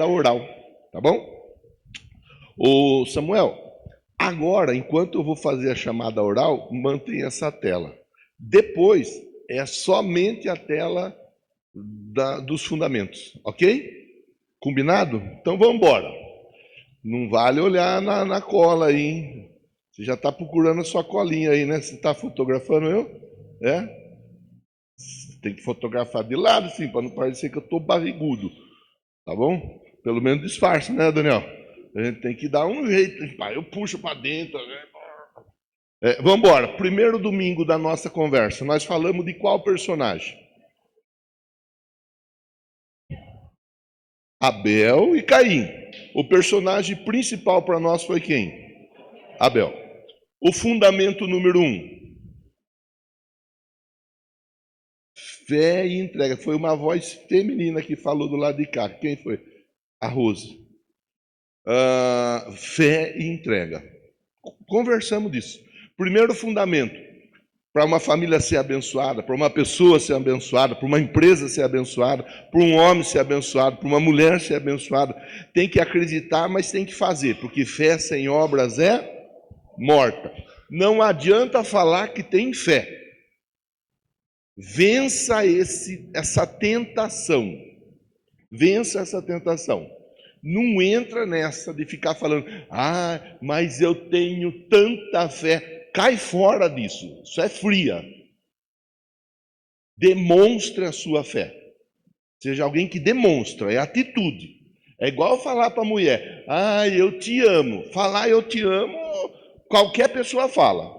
oral, tá bom? Ô Samuel, agora, enquanto eu vou fazer a chamada oral, mantenha essa tela. Depois, é somente a tela dos fundamentos, ok? Combinado? Então vamos embora. Não vale olhar na cola aí, hein? Você já está procurando a sua colinha aí, né? Você está fotografando eu? É? Tem que fotografar de lado, sim, para não parecer que eu estou barrigudo. Tá bom? Pelo menos disfarce, né, Daniel? A gente tem que dar um jeito. Eu puxo para dentro. Né? Vamos embora. Primeiro domingo da nossa conversa, nós falamos de qual personagem? Abel e Caim. O personagem principal para nós foi quem? Abel. O fundamento número 1. Fé e entrega. Foi uma voz feminina que falou do lado de cá. Quem foi? A Rose. Fé e entrega. Conversamos disso. Primeiro fundamento, para uma família ser abençoada, para uma pessoa ser abençoada, para uma empresa ser abençoada, para um homem ser abençoado, para uma mulher ser abençoada, tem que acreditar, mas tem que fazer, porque fé sem obras é morta. Não adianta falar que tem fé. Vença essa tentação. Vença essa tentação. Não entra nessa de ficar falando, mas eu tenho tanta fé. Cai fora disso. Isso é fria. Demonstre a sua fé. Seja alguém que demonstra, é atitude. É igual falar para a mulher, eu te amo. Falar eu te amo, qualquer pessoa fala.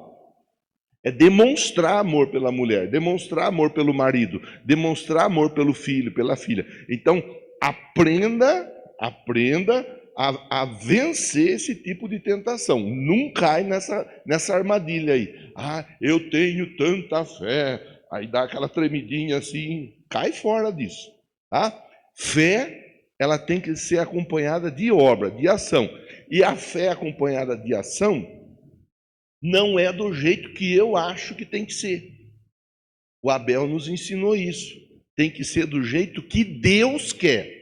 É demonstrar amor pela mulher, demonstrar amor pelo marido, demonstrar amor pelo filho, pela filha. Então, aprenda a vencer esse tipo de tentação. Não cai nessa armadilha aí. Eu tenho tanta fé. Aí dá aquela tremidinha assim. Cai fora disso. Tá? Fé, ela tem que ser acompanhada de obra, de ação. E a fé acompanhada de ação não é do jeito que eu acho que tem que ser. O Abel nos ensinou isso. Tem que ser do jeito que Deus quer.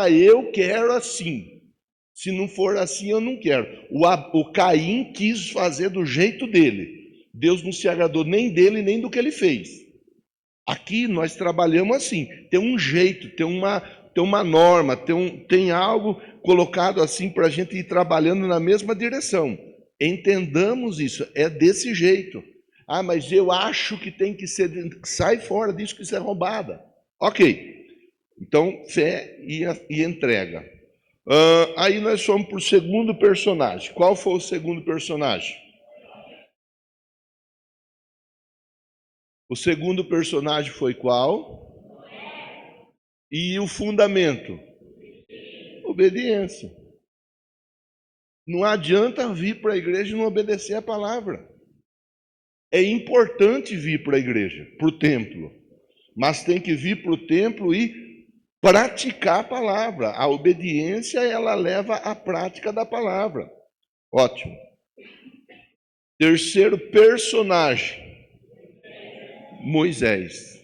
Eu quero assim. Se não for assim, eu não quero. O Caim quis fazer do jeito dele. Deus não se agradou nem dele, nem do que ele fez. Aqui nós trabalhamos assim. Tem um jeito, tem uma norma, tem algo colocado assim para a gente ir trabalhando na mesma direção. Entendamos isso. É desse jeito. Mas eu acho que tem que ser... Sai fora disso, que isso é roubada. Ok. Então, fé e entrega. Aí nós fomos para o segundo personagem. Qual foi o segundo personagem? O segundo personagem foi qual? E o fundamento? Obediência. Não adianta vir para a igreja e não obedecer a palavra. É importante vir para a igreja, para o templo. Mas tem que vir para o templo e praticar a palavra. A obediência, ela leva à prática da palavra. Ótimo. Terceiro personagem, Moisés.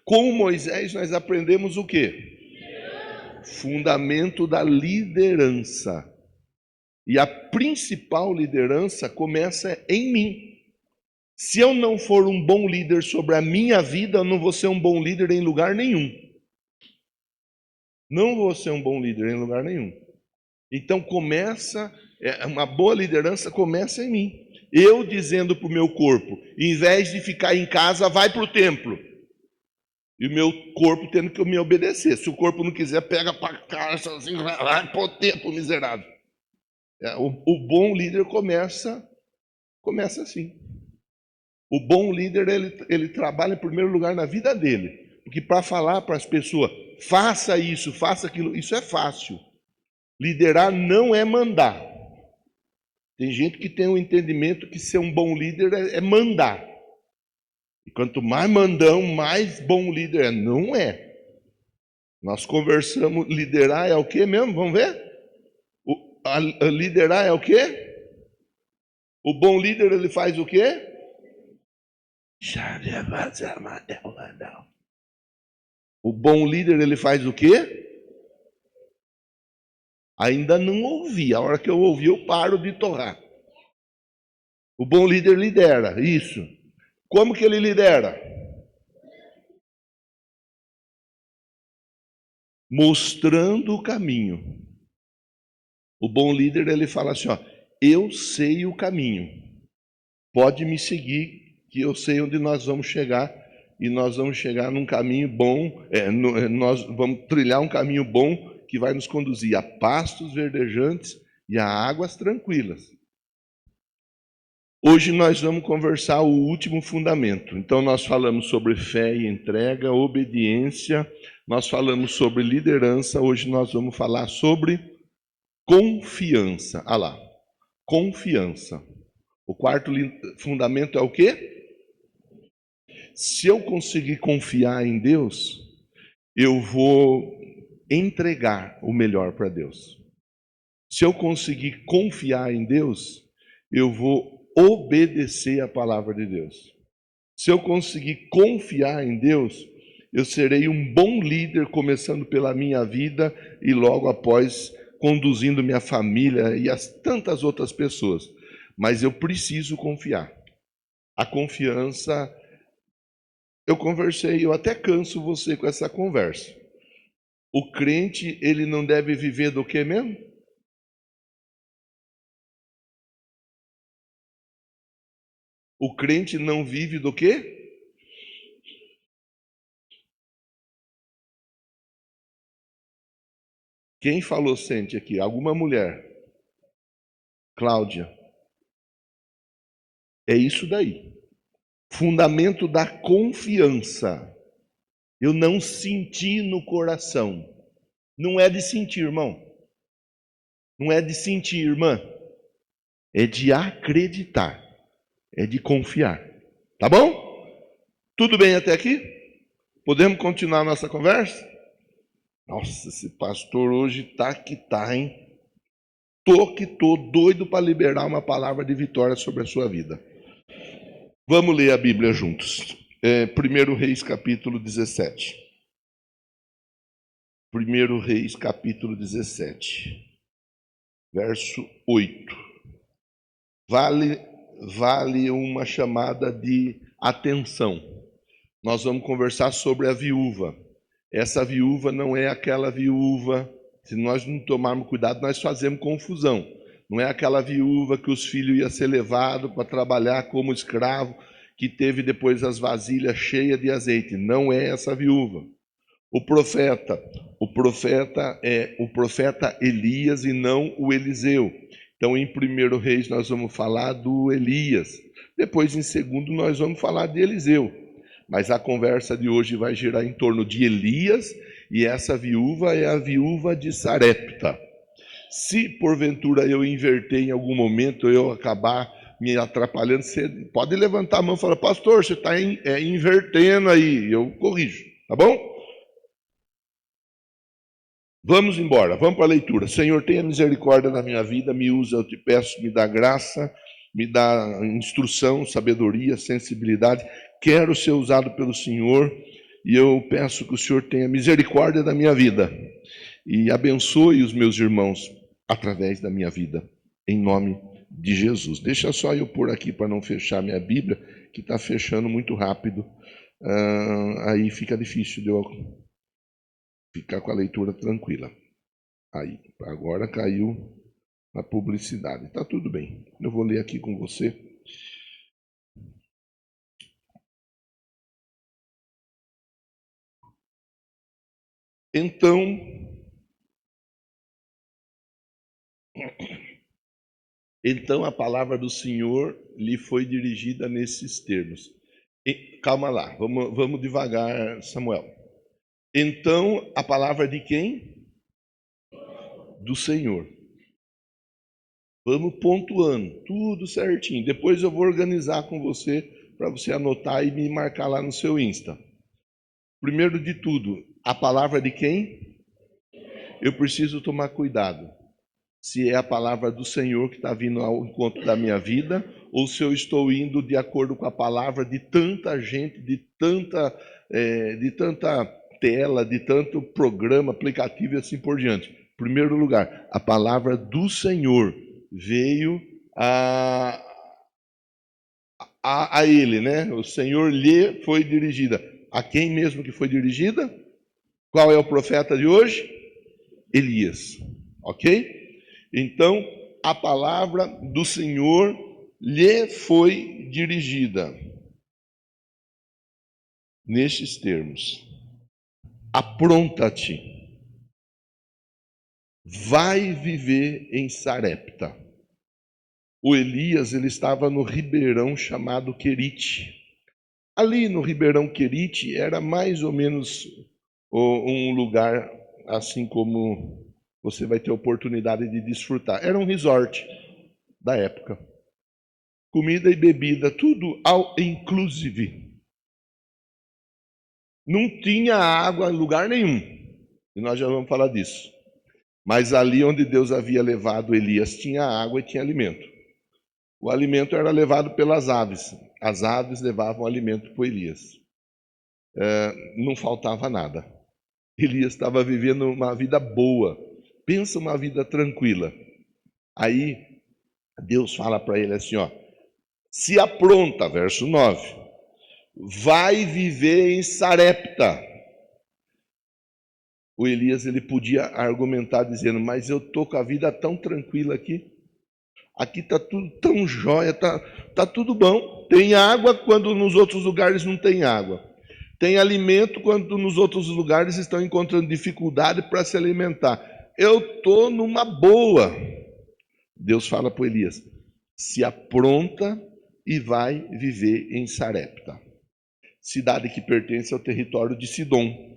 Com Moisés nós aprendemos o quê? Fundamento da liderança. E a principal liderança começa em mim. Se eu não for um bom líder sobre a minha vida, eu não vou ser um bom líder em lugar nenhum. Não vou ser um bom líder em lugar nenhum. Então uma boa liderança começa em mim. Eu dizendo para o meu corpo, em vez de ficar em casa, vai para o templo. E o meu corpo tendo que me obedecer. Se o corpo não quiser, pega para cá, assim, vai para o templo, miserável. O bom líder começa assim. O bom líder, ele trabalha em primeiro lugar na vida dele. Porque para falar para as pessoas, faça isso, faça aquilo, isso é fácil. Liderar não é mandar. Tem gente que tem um entendimento que ser um bom líder é mandar. E quanto mais mandão, mais bom líder é. Não é. Nós conversamos, liderar é o quê mesmo? Vamos ver? Liderar é o quê? O bom líder, ele faz o quê? O bom líder, ele faz o quê? Ainda não ouvi. A hora que eu ouvi, eu paro de torrar. O bom líder lidera, isso. Como que ele lidera? Mostrando o caminho. O bom líder, ele fala assim, ó, eu sei o caminho. Pode me seguir, que eu sei onde nós vamos chegar, e nós vamos chegar num caminho bom, nós vamos trilhar um caminho bom que vai nos conduzir a pastos verdejantes e a águas tranquilas. Hoje nós vamos conversar o último fundamento. Então nós falamos sobre fé e entrega, obediência, nós falamos sobre liderança, hoje nós vamos falar sobre confiança. Ah lá, confiança. O quarto fundamento é o quê? Se eu conseguir confiar em Deus, eu vou entregar o melhor para Deus. Se eu conseguir confiar em Deus, eu vou obedecer a palavra de Deus. Se eu conseguir confiar em Deus, eu serei um bom líder, começando pela minha vida e logo após conduzindo minha família e as tantas outras pessoas. Mas eu preciso confiar. A confiança, eu até canso você com essa conversa. O crente, ele não deve viver do que mesmo? O crente não vive do quê? Quem falou sente aqui? Alguma mulher? Cláudia. É isso daí. Fundamento da confiança. Eu não senti no coração. Não é de sentir, irmão. Não é de sentir, irmã. É de acreditar. É de confiar. Tá bom? Tudo bem até aqui? Podemos continuar a nossa conversa? Nossa, esse pastor hoje tá que tá, hein? Tô doido para liberar uma palavra de vitória sobre a sua vida. Vamos ler a Bíblia juntos. 1 Reis, capítulo 17. 1 Reis, capítulo 17, verso 8. Vale uma chamada de atenção. Nós vamos conversar sobre a viúva. Essa viúva não é aquela viúva, se nós não tomarmos cuidado, nós fazemos confusão. Não é aquela viúva que os filhos iam ser levados para trabalhar como escravo, que teve depois as vasilhas cheias de azeite. Não é essa viúva. O profeta é o profeta Elias e não o Eliseu. Então, em 1 Reis, nós vamos falar do Elias. Depois, em 2, nós vamos falar de Eliseu. Mas a conversa de hoje vai girar em torno de Elias, e essa viúva é a viúva de Sarepta. Se porventura eu inverter em algum momento, eu acabar me atrapalhando, você pode levantar a mão e falar, pastor, você está invertendo aí, eu corrijo, tá bom? Vamos embora, vamos para a leitura. Senhor, tenha misericórdia na minha vida, me usa, eu te peço, me dá graça, me dá instrução, sabedoria, sensibilidade. Quero ser usado pelo Senhor e eu peço que o Senhor tenha misericórdia da minha vida e abençoe os meus irmãos através da minha vida, em nome de Jesus. Deixa só eu pôr aqui para não fechar minha Bíblia, que está fechando muito rápido. Aí fica difícil de eu ficar com a leitura tranquila. Aí, agora caiu a publicidade. Está tudo bem. Eu vou ler aqui com você. Então a palavra do Senhor lhe foi dirigida nesses termos. Calma lá, vamos devagar, Samuel. Então a palavra de quem? Do Senhor. Vamos pontuando, tudo certinho. Depois eu vou organizar com você, para você anotar e me marcar lá no seu Insta. Primeiro de tudo, a palavra de quem? Eu preciso tomar cuidado. Se é a palavra do Senhor que está vindo ao encontro da minha vida, ou se eu estou indo de acordo com a palavra de tanta gente, de tanta tela, de tanto programa, aplicativo e assim por diante. primeiro lugar, a palavra do Senhor veio a ele, né? O Senhor lhe foi dirigida. A quem mesmo que foi dirigida? Qual é o profeta de hoje? Elias. Ok? Então, a palavra do Senhor lhe foi dirigida nestes termos: apronta-te, vai viver em Sarepta. O Elias, ele estava no ribeirão chamado Querite. Ali no ribeirão Querite era mais ou menos um lugar assim como você vai ter oportunidade de desfrutar. Era um resort da época. Comida e bebida, tudo all inclusive. Não tinha água em lugar nenhum. E nós já vamos falar disso. Mas ali onde Deus havia levado Elias tinha água e tinha alimento. O alimento era levado pelas aves. As aves levavam alimento para Elias. Não faltava nada. Elias estava vivendo uma vida boa. Pensa uma vida tranquila. Aí Deus fala para ele assim, ó: se apronta, verso 9, vai viver em Sarepta. O Elias, ele podia argumentar dizendo, mas eu estou com a vida tão tranquila aqui. Aqui está tudo tão jóia, tá tudo bom. Tem água quando nos outros lugares não tem água. Tem alimento quando nos outros lugares estão encontrando dificuldade para se alimentar. Eu estou numa boa. Deus fala para Elias, se apronta e vai viver em Sarepta, cidade que pertence ao território de Sidom.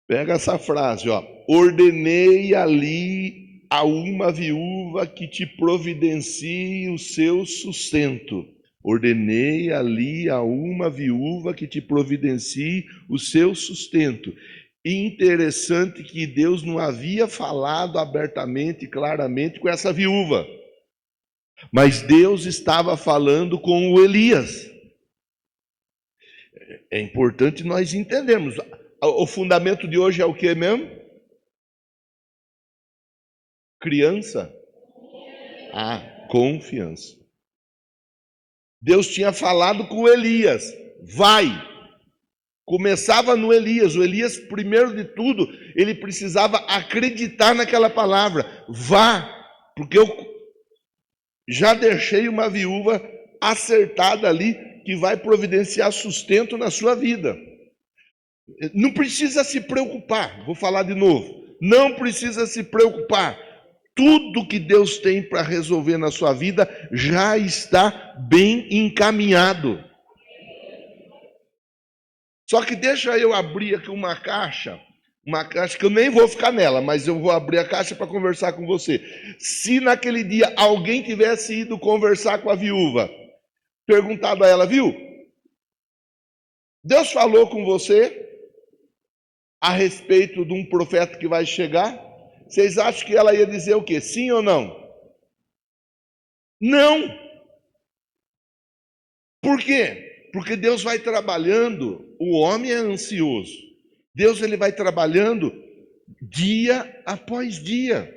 Pega essa frase, ó. Ordenei ali a uma viúva que te providencie o seu sustento. Ordenei ali a uma viúva que te providencie o seu sustento. Interessante que Deus não havia falado abertamente, claramente com essa viúva. Mas Deus estava falando com o Elias. É importante nós entendermos. O fundamento de hoje é o que mesmo? Criança? Confiança. Deus tinha falado com Elias, vai. Começava no Elias. O Elias, primeiro de tudo, ele precisava acreditar naquela palavra. Vá, porque eu já deixei uma viúva acertada ali que vai providenciar sustento na sua vida. Não precisa se preocupar, vou falar de novo. Não precisa se preocupar. Tudo que Deus tem para resolver na sua vida já está bem encaminhado. Só que deixa eu abrir aqui uma caixa que eu nem vou ficar nela, mas eu vou abrir a caixa para conversar com você. Se naquele dia alguém tivesse ido conversar com a viúva, perguntado a ela, viu? Deus falou com você a respeito de um profeta que vai chegar? Vocês acham que ela ia dizer o quê? Sim ou não? Não. Por quê? Porque Deus vai trabalhando, o homem é ansioso. Deus ele vai trabalhando dia após dia.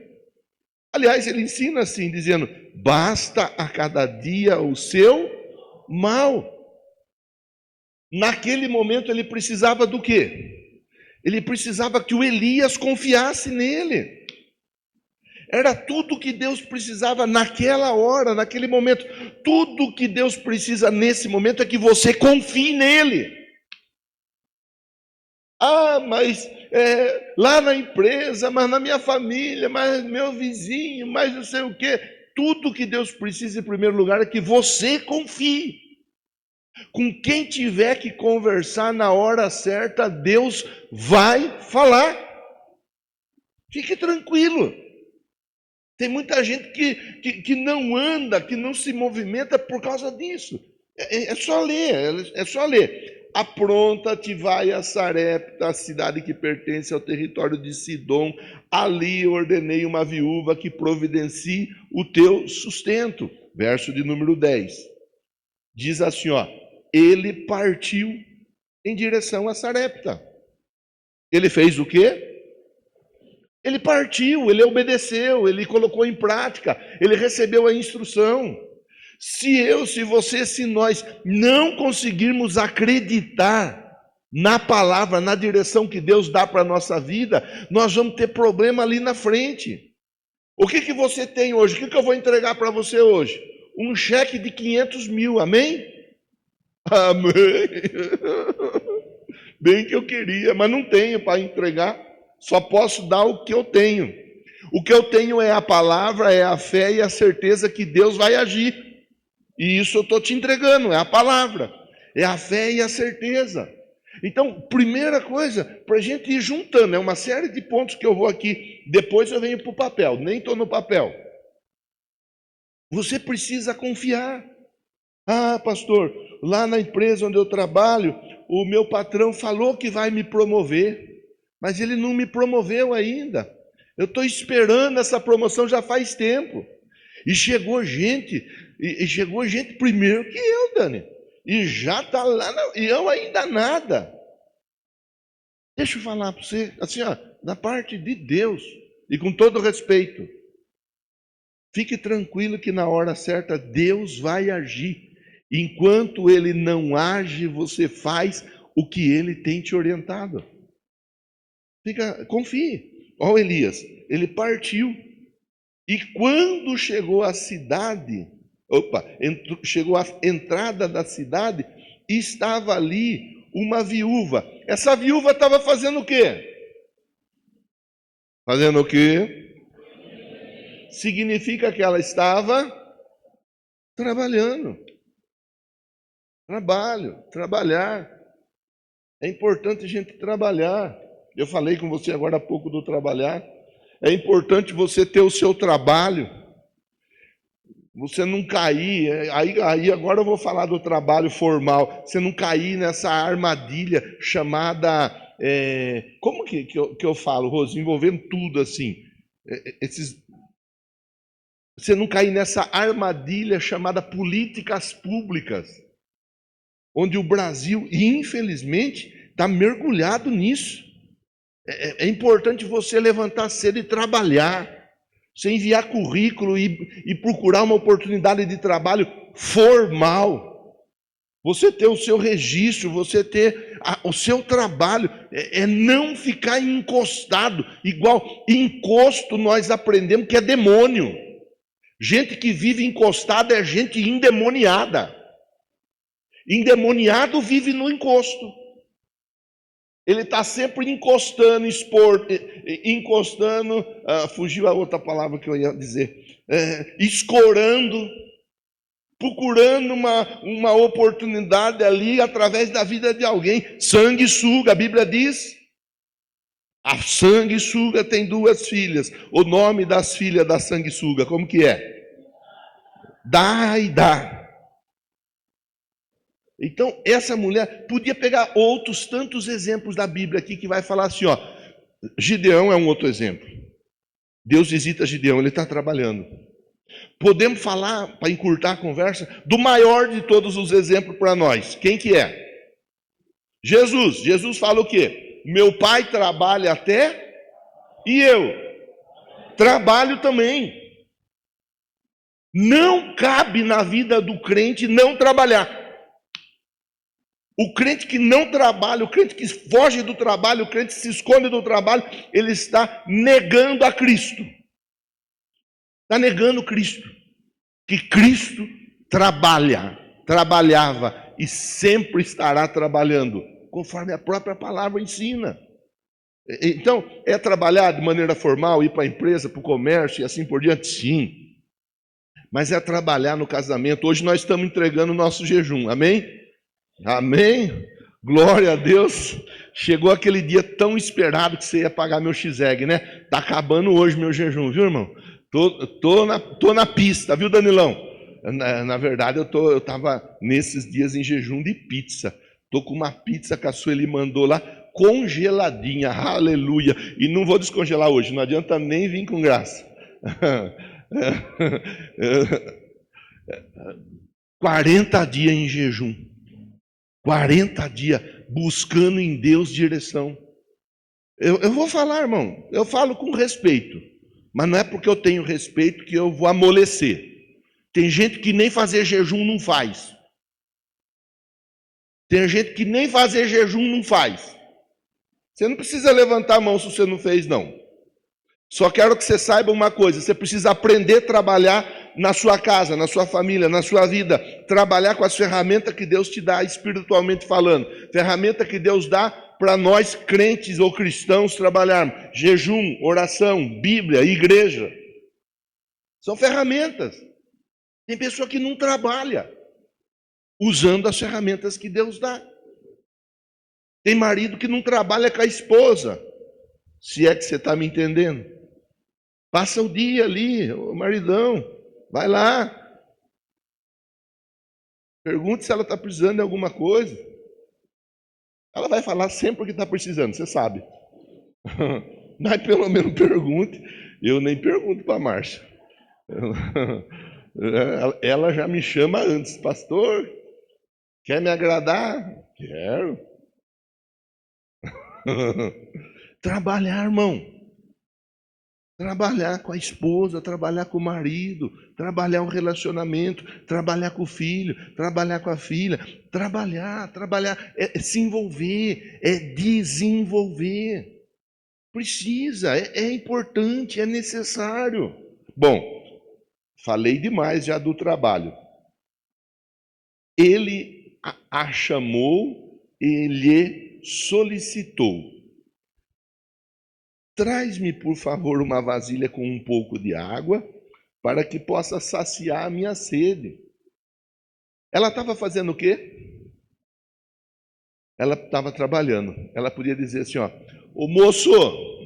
Aliás, ele ensina assim, dizendo, basta a cada dia o seu mal. Naquele momento ele precisava do quê? Ele precisava que o Elias confiasse nele. Era tudo que Deus precisava naquela hora, naquele momento. Tudo que Deus precisa nesse momento é que você confie nele. Mas lá na empresa, mas na minha família, mas meu vizinho, mas não sei o quê. Tudo que Deus precisa em primeiro lugar é que você confie. Com quem tiver que conversar na hora certa, Deus vai falar. Fique tranquilo. Tem muita gente que não anda, que não se movimenta por causa disso. É só ler, é só ler. Apronta-te, vai a Sarepta, a cidade que pertence ao território de Sidom. Ali ordenei uma viúva que providencie o teu sustento. Verso de número 10. Diz assim, ó. Ele partiu em direção a Sarepta. Ele fez o quê? Ele partiu, ele obedeceu, ele colocou em prática, ele recebeu a instrução. Se você, se nós não conseguirmos acreditar na palavra, na direção que Deus dá para a nossa vida, nós vamos ter problema ali na frente. O que você tem hoje? O que eu vou entregar para você hoje? Um cheque de 500 mil, amém? Amém. Bem que eu queria, mas não tenho para entregar. Só posso dar o que eu tenho. O que eu tenho é a palavra, é a fé e a certeza que Deus vai agir. E isso eu estou te entregando, é a palavra, é a fé e a certeza. Então, primeira coisa, para a gente ir juntando, é uma série de pontos que eu vou aqui, depois eu venho para o papel, nem estou no papel. Você precisa confiar. Ah, pastor, lá na empresa onde eu trabalho, o meu patrão falou que vai me promover, mas ele não me promoveu ainda. Eu estou esperando essa promoção já faz tempo. E chegou gente primeiro que eu, Dani. E já está lá, e eu ainda nada. Deixa eu falar para você, assim, ó, da parte de Deus, e com todo respeito, fique tranquilo que na hora certa Deus vai agir. Enquanto Ele não age, você faz o que Ele tem te orientado. Confie. Olha o Elias, ele partiu. E quando chegou à cidade, chegou à entrada da cidade, estava ali uma viúva. Essa viúva estava fazendo o quê? Fazendo o quê? Significa que ela estava trabalhando. Trabalhar. É importante a gente trabalhar. Eu falei com você agora há pouco do trabalhar. É importante você ter o seu trabalho. Você não cair. Aí agora eu vou falar do trabalho formal. Você não cair nessa armadilha chamada... como que eu falo, Rose? Envolvendo tudo assim. Você não cair nessa armadilha chamada políticas públicas. Onde o Brasil, infelizmente, está mergulhado nisso. É importante você levantar cedo e trabalhar. Você enviar currículo e procurar uma oportunidade de trabalho formal. Você ter o seu registro, você ter o seu trabalho. É não ficar encostado. Igual encosto nós aprendemos que é demônio. Gente que vive encostada é gente endemoniada. Endemoniado vive no encosto. Ele está sempre encostando, fugiu a outra palavra que eu ia dizer, escorando, procurando uma oportunidade ali através da vida de alguém. Sanguessuga, a Bíblia diz. A sanguessuga tem 2 filhas. O nome das filhas da sanguessuga, como que é? Dá e dá. Então, essa mulher podia pegar outros tantos exemplos da Bíblia aqui que vai falar assim, ó. Gideão é um outro exemplo. Deus visita Gideão, ele está trabalhando. Podemos falar, para encurtar a conversa, do maior de todos os exemplos para nós. Quem que é? Jesus. Jesus fala o quê? Meu pai trabalha até e eu trabalho também. Não cabe na vida do crente não trabalhar. O crente que não trabalha, o crente que foge do trabalho, o crente que se esconde do trabalho, ele está negando a Cristo. Está negando Cristo. Que Cristo trabalhava e sempre estará trabalhando, conforme a própria palavra ensina. Então, é trabalhar de maneira formal, ir para a empresa, para o comércio e assim por diante? Sim. Mas é trabalhar no casamento. Hoje nós estamos entregando o nosso jejum, amém? Amém? Glória a Deus. Chegou aquele dia tão esperado que você ia pagar meu X-Egg, né? Tá acabando hoje meu jejum, viu, irmão? Tô na pista, viu, Danilão? Na verdade, eu tava nesses dias em jejum de pizza. Tô com uma pizza que a Sueli mandou lá, congeladinha, aleluia. E não vou descongelar hoje, não adianta nem vir com graça. 40 dias em jejum. 40 dias buscando em Deus direção. Eu vou falar, irmão, eu falo com respeito, mas não é porque eu tenho respeito que eu vou amolecer. Tem gente que nem fazer jejum não faz. Tem gente que nem fazer jejum não faz. Você não precisa levantar a mão se você não fez, não. Só quero que você saiba uma coisa: você precisa aprender a trabalhar na sua casa, na sua família, na sua vida. Trabalhar com as ferramentas que Deus te dá, espiritualmente falando. Ferramenta que Deus dá para nós, crentes ou cristãos, trabalharmos. Jejum, oração, Bíblia, igreja. São ferramentas. Tem pessoa que não trabalha usando as ferramentas que Deus dá. Tem marido que não trabalha com a esposa, se é que você está me entendendo. Passa o dia ali, o maridão, vai lá. Pergunte se ela está precisando de alguma coisa. Ela vai falar sempre o que está precisando, você sabe. Mas pelo menos pergunte. Eu nem pergunto para a Márcia. Ela já me chama antes. Pastor, quer me agradar? Quero. Trabalhar, irmão. Trabalhar com a esposa, trabalhar com o marido, trabalhar o relacionamento, trabalhar com o filho, trabalhar com a filha, trabalhar, é se envolver, é desenvolver. Precisa, é importante, é necessário. Bom, falei demais já do trabalho. Ele a chamou e lhe solicitou: traz-me, por favor, uma vasilha com um pouco de água, para que possa saciar a minha sede. Ela estava fazendo o quê? Ela estava trabalhando. Ela podia dizer assim, ó: ô moço,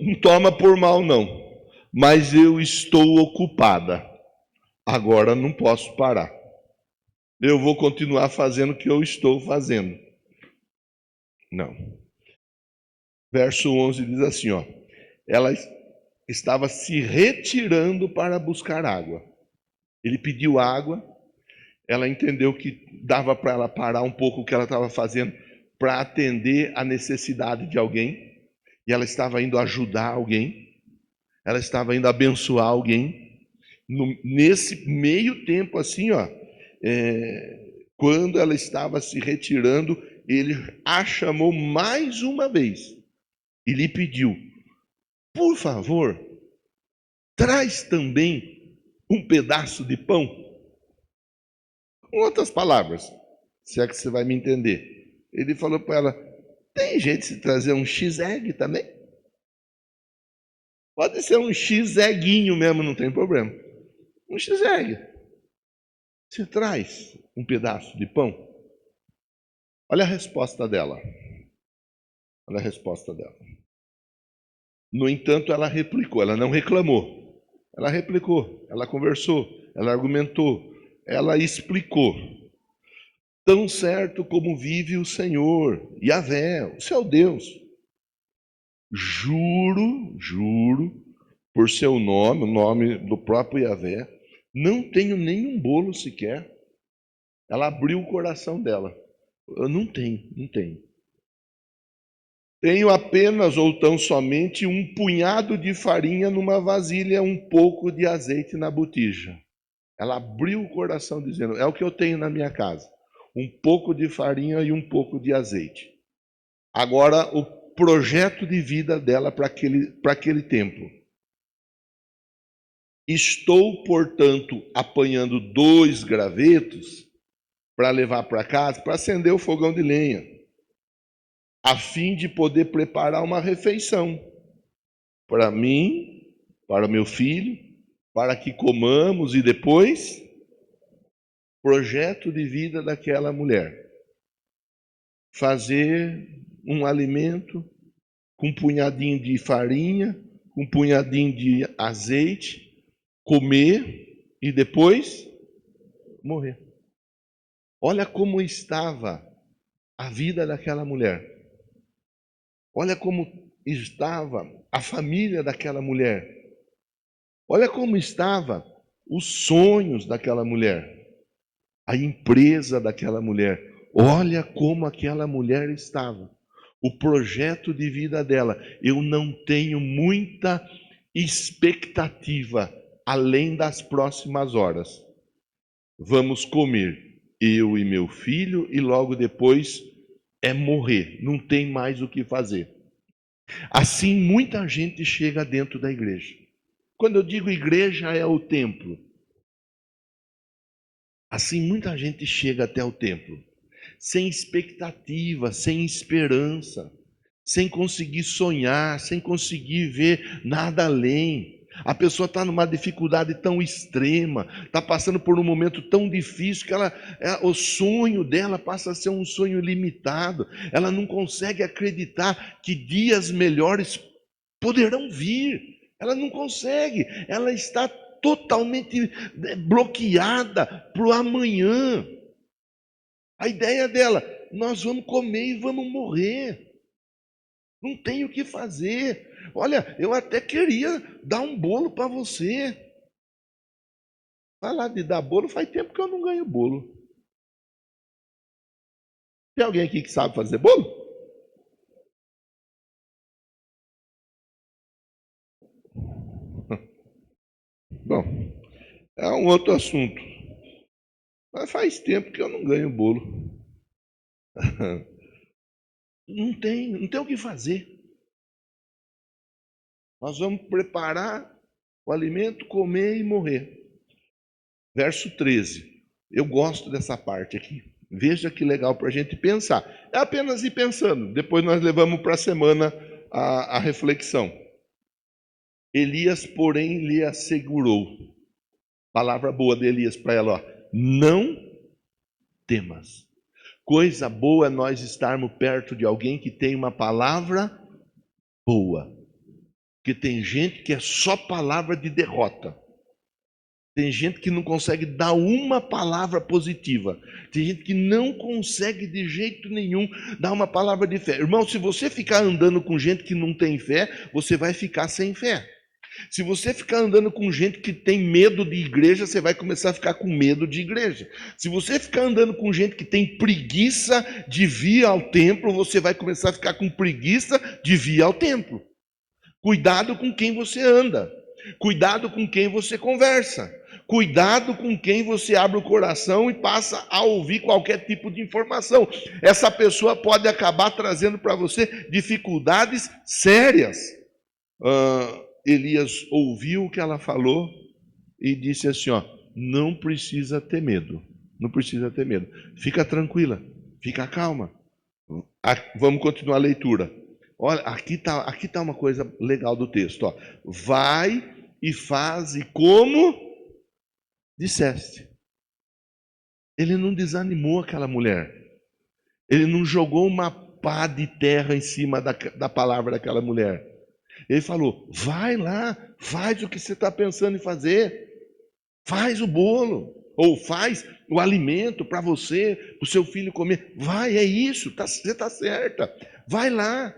não toma por mal não, mas eu estou ocupada. Agora não posso parar. Eu vou continuar fazendo o que eu estou fazendo. Não. Verso 11 diz assim, ó: ela estava se retirando para buscar água. Ele pediu água, ela entendeu que dava para ela parar um pouco o que ela estava fazendo para atender a necessidade de alguém, e ela estava indo ajudar alguém, ela estava indo abençoar alguém. Nesse meio tempo assim, ó, quando ela estava se retirando, ele a chamou mais uma vez e lhe pediu: por favor, traz também um pedaço de pão. Com outras palavras, se é que você vai me entender, ele falou para ela: tem jeito de se trazer um X-egg também? Pode ser um X-egguinho mesmo, não tem problema. Um X-egg. Você traz um pedaço de pão? Olha a resposta dela. Olha a resposta dela. No entanto, ela replicou, ela não reclamou. Ela replicou, ela conversou, ela argumentou, ela explicou. Tão certo como vive o Senhor, Yahvé, o seu Deus, juro, por seu nome, o nome do próprio Yahvé, não tenho nenhum bolo sequer. Ela abriu o coração dela. Eu não tenho. Tenho apenas ou tão somente um punhado de farinha numa vasilha, um pouco de azeite na botija. Ela abriu o coração dizendo: é o que eu tenho na minha casa. Um pouco de farinha e um pouco de azeite. Agora, o projeto de vida dela para aquele tempo. Estou, portanto, apanhando 2 gravetos para levar para casa, para acender o fogão de lenha, a fim de poder preparar uma refeição para mim, para o meu filho, para que comamos e depois, projeto de vida daquela mulher, fazer um alimento com um punhadinho de farinha, com um punhadinho de azeite, comer e depois morrer. Olha como estava a vida daquela mulher. Olha como estava a família daquela mulher. Olha como estava os sonhos daquela mulher, a empresa daquela mulher. Olha como aquela mulher estava. o projeto de vida dela. Eu não tenho muita expectativa além das próximas horas. Vamos comer, eu e meu filho, e logo depois é morrer. Não tem mais o que fazer. Assim, muita gente chega dentro da igreja. Quando eu digo igreja, é o templo. Assim, muita gente chega até o templo, sem expectativa, sem esperança, sem conseguir sonhar, sem conseguir ver nada além. A pessoa está numa dificuldade tão extrema, está passando por um momento tão difícil que o sonho dela passa a ser um sonho limitado. Ela não consegue acreditar que dias melhores poderão vir. Ela não consegue. Ela está totalmente bloqueada para o amanhã. A ideia dela, nós vamos comer e vamos morrer. Não tem o que fazer. Olha, eu até queria dar um bolo para você. Falar de dar bolo, faz tempo que eu não ganho bolo. Tem alguém aqui que sabe fazer bolo? Bom, é um outro assunto. Mas faz tempo que eu não ganho bolo. Não tem o que fazer. Nós vamos preparar o alimento, comer e morrer. Verso 13. Eu gosto dessa parte aqui. Veja que legal para a gente pensar. É apenas ir pensando. Depois nós levamos para a semana a reflexão. Elias, porém, lhe assegurou. Palavra boa de Elias para ela, ó. Não temas. Coisa boa é nós estarmos perto de alguém que tem uma palavra boa. Porque tem gente que é só palavra de derrota. Tem gente que não consegue dar uma palavra positiva. Tem gente que não consegue de jeito nenhum dar uma palavra de fé. Irmão, se você ficar andando com gente que não tem fé, você vai ficar sem fé. Se você ficar andando com gente que tem medo de igreja, você vai começar a ficar com medo de igreja. Se você ficar andando com gente que tem preguiça de vir ao templo, você vai começar a ficar com preguiça de vir ao templo. Cuidado com quem você anda. Cuidado com quem você conversa. Cuidado com quem você abre o coração e passa a ouvir qualquer tipo de informação. Essa pessoa pode acabar trazendo para você dificuldades sérias. Elias ouviu o que ela falou e disse assim, ó, não precisa ter medo. Não precisa ter medo. Fica tranquila, fica calma. Vamos continuar a leitura. Olha, aqui tá uma coisa legal do texto, ó. Vai e faze como disseste. Ele não desanimou aquela mulher. Ele não jogou uma pá de terra em cima da palavra daquela mulher. Ele falou, vai lá, faz o que você está pensando em fazer. Faz o bolo, ou faz o alimento para você, para o seu filho comer. Vai, é isso, você está certa. Vai lá.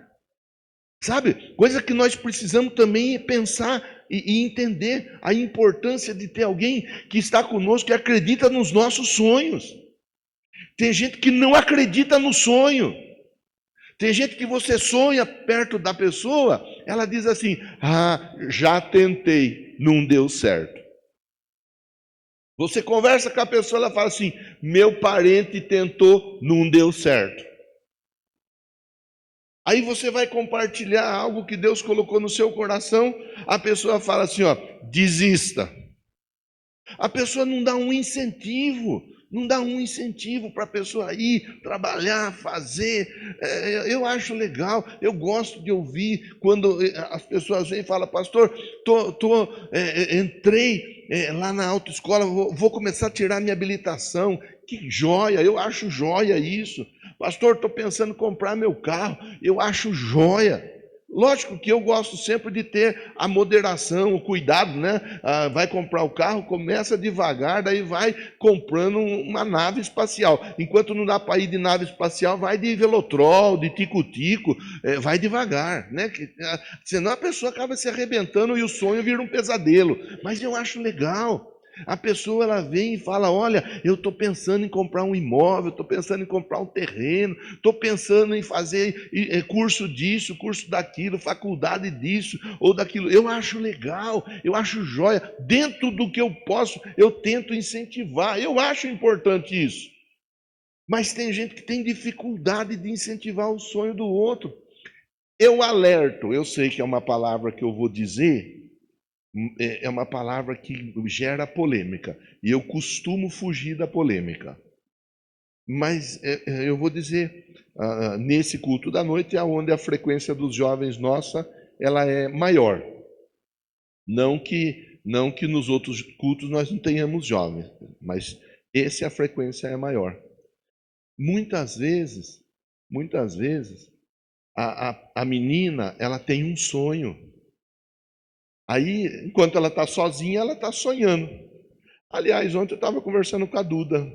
Sabe, coisa que nós precisamos também é pensar e entender a importância de ter alguém que está conosco, que acredita nos nossos sonhos. Tem gente que não acredita no sonho. Tem gente que você sonha perto da pessoa, ela diz assim, já tentei, não deu certo. Você conversa com a pessoa, ela fala assim, meu parente tentou, não deu certo. Aí você vai compartilhar algo que Deus colocou no seu coração, a pessoa fala assim, ó, desista. A pessoa não dá um incentivo para a pessoa ir, trabalhar, fazer. Eu acho legal, eu gosto de ouvir quando as pessoas vêm e falam, pastor, entrei lá na autoescola, vou começar a tirar minha habilitação. Que joia, eu acho joia isso. Pastor, estou pensando em comprar meu carro, eu acho joia. Lógico que eu gosto sempre de ter a moderação, o cuidado, né? Vai comprar o carro, começa devagar, daí vai comprando uma nave espacial. Enquanto não dá para ir de nave espacial, vai de velotrol, de tico-tico, vai devagar, né? Senão a pessoa acaba se arrebentando e o sonho vira um pesadelo. Mas eu acho legal. A pessoa ela vem e fala: olha, eu estou pensando em comprar um imóvel, estou pensando em comprar um terreno, estou pensando em fazer curso disso, curso daquilo, faculdade disso ou daquilo. Eu acho legal, eu acho jóia. Dentro do que eu posso, eu tento incentivar. Eu acho importante isso. Mas tem gente que tem dificuldade de incentivar o sonho do outro. Eu alerto, eu sei que é uma palavra que eu vou dizer, é uma palavra que gera polêmica, e eu costumo fugir da polêmica. Mas eu vou dizer, nesse culto da noite é onde a frequência dos jovens nossa, ela é maior. Não que nos outros cultos nós não tenhamos jovens, mas essa a frequência é maior. Muitas vezes, a menina, ela tem um sonho. Aí, enquanto ela está sozinha, ela está sonhando. Aliás, ontem eu estava conversando com a Duda.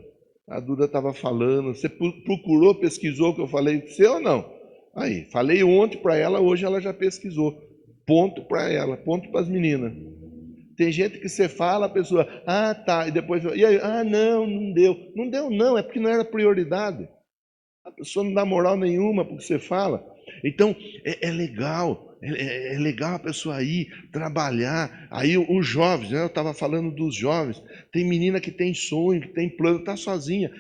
A Duda estava falando. Você procurou, pesquisou o que eu falei para você ou não? Aí, falei ontem para ela, hoje ela já pesquisou. Ponto para ela, ponto para as meninas. Tem gente que você fala, a pessoa, tá, e depois, e aí, não, não deu. Não deu não, é porque não era prioridade. A pessoa não dá moral nenhuma porque você fala. Então, é legal, é legal a pessoa ir trabalhar. Aí os jovens, né, eu estava falando dos jovens, tem menina que tem sonho, que tem plano, está sozinha,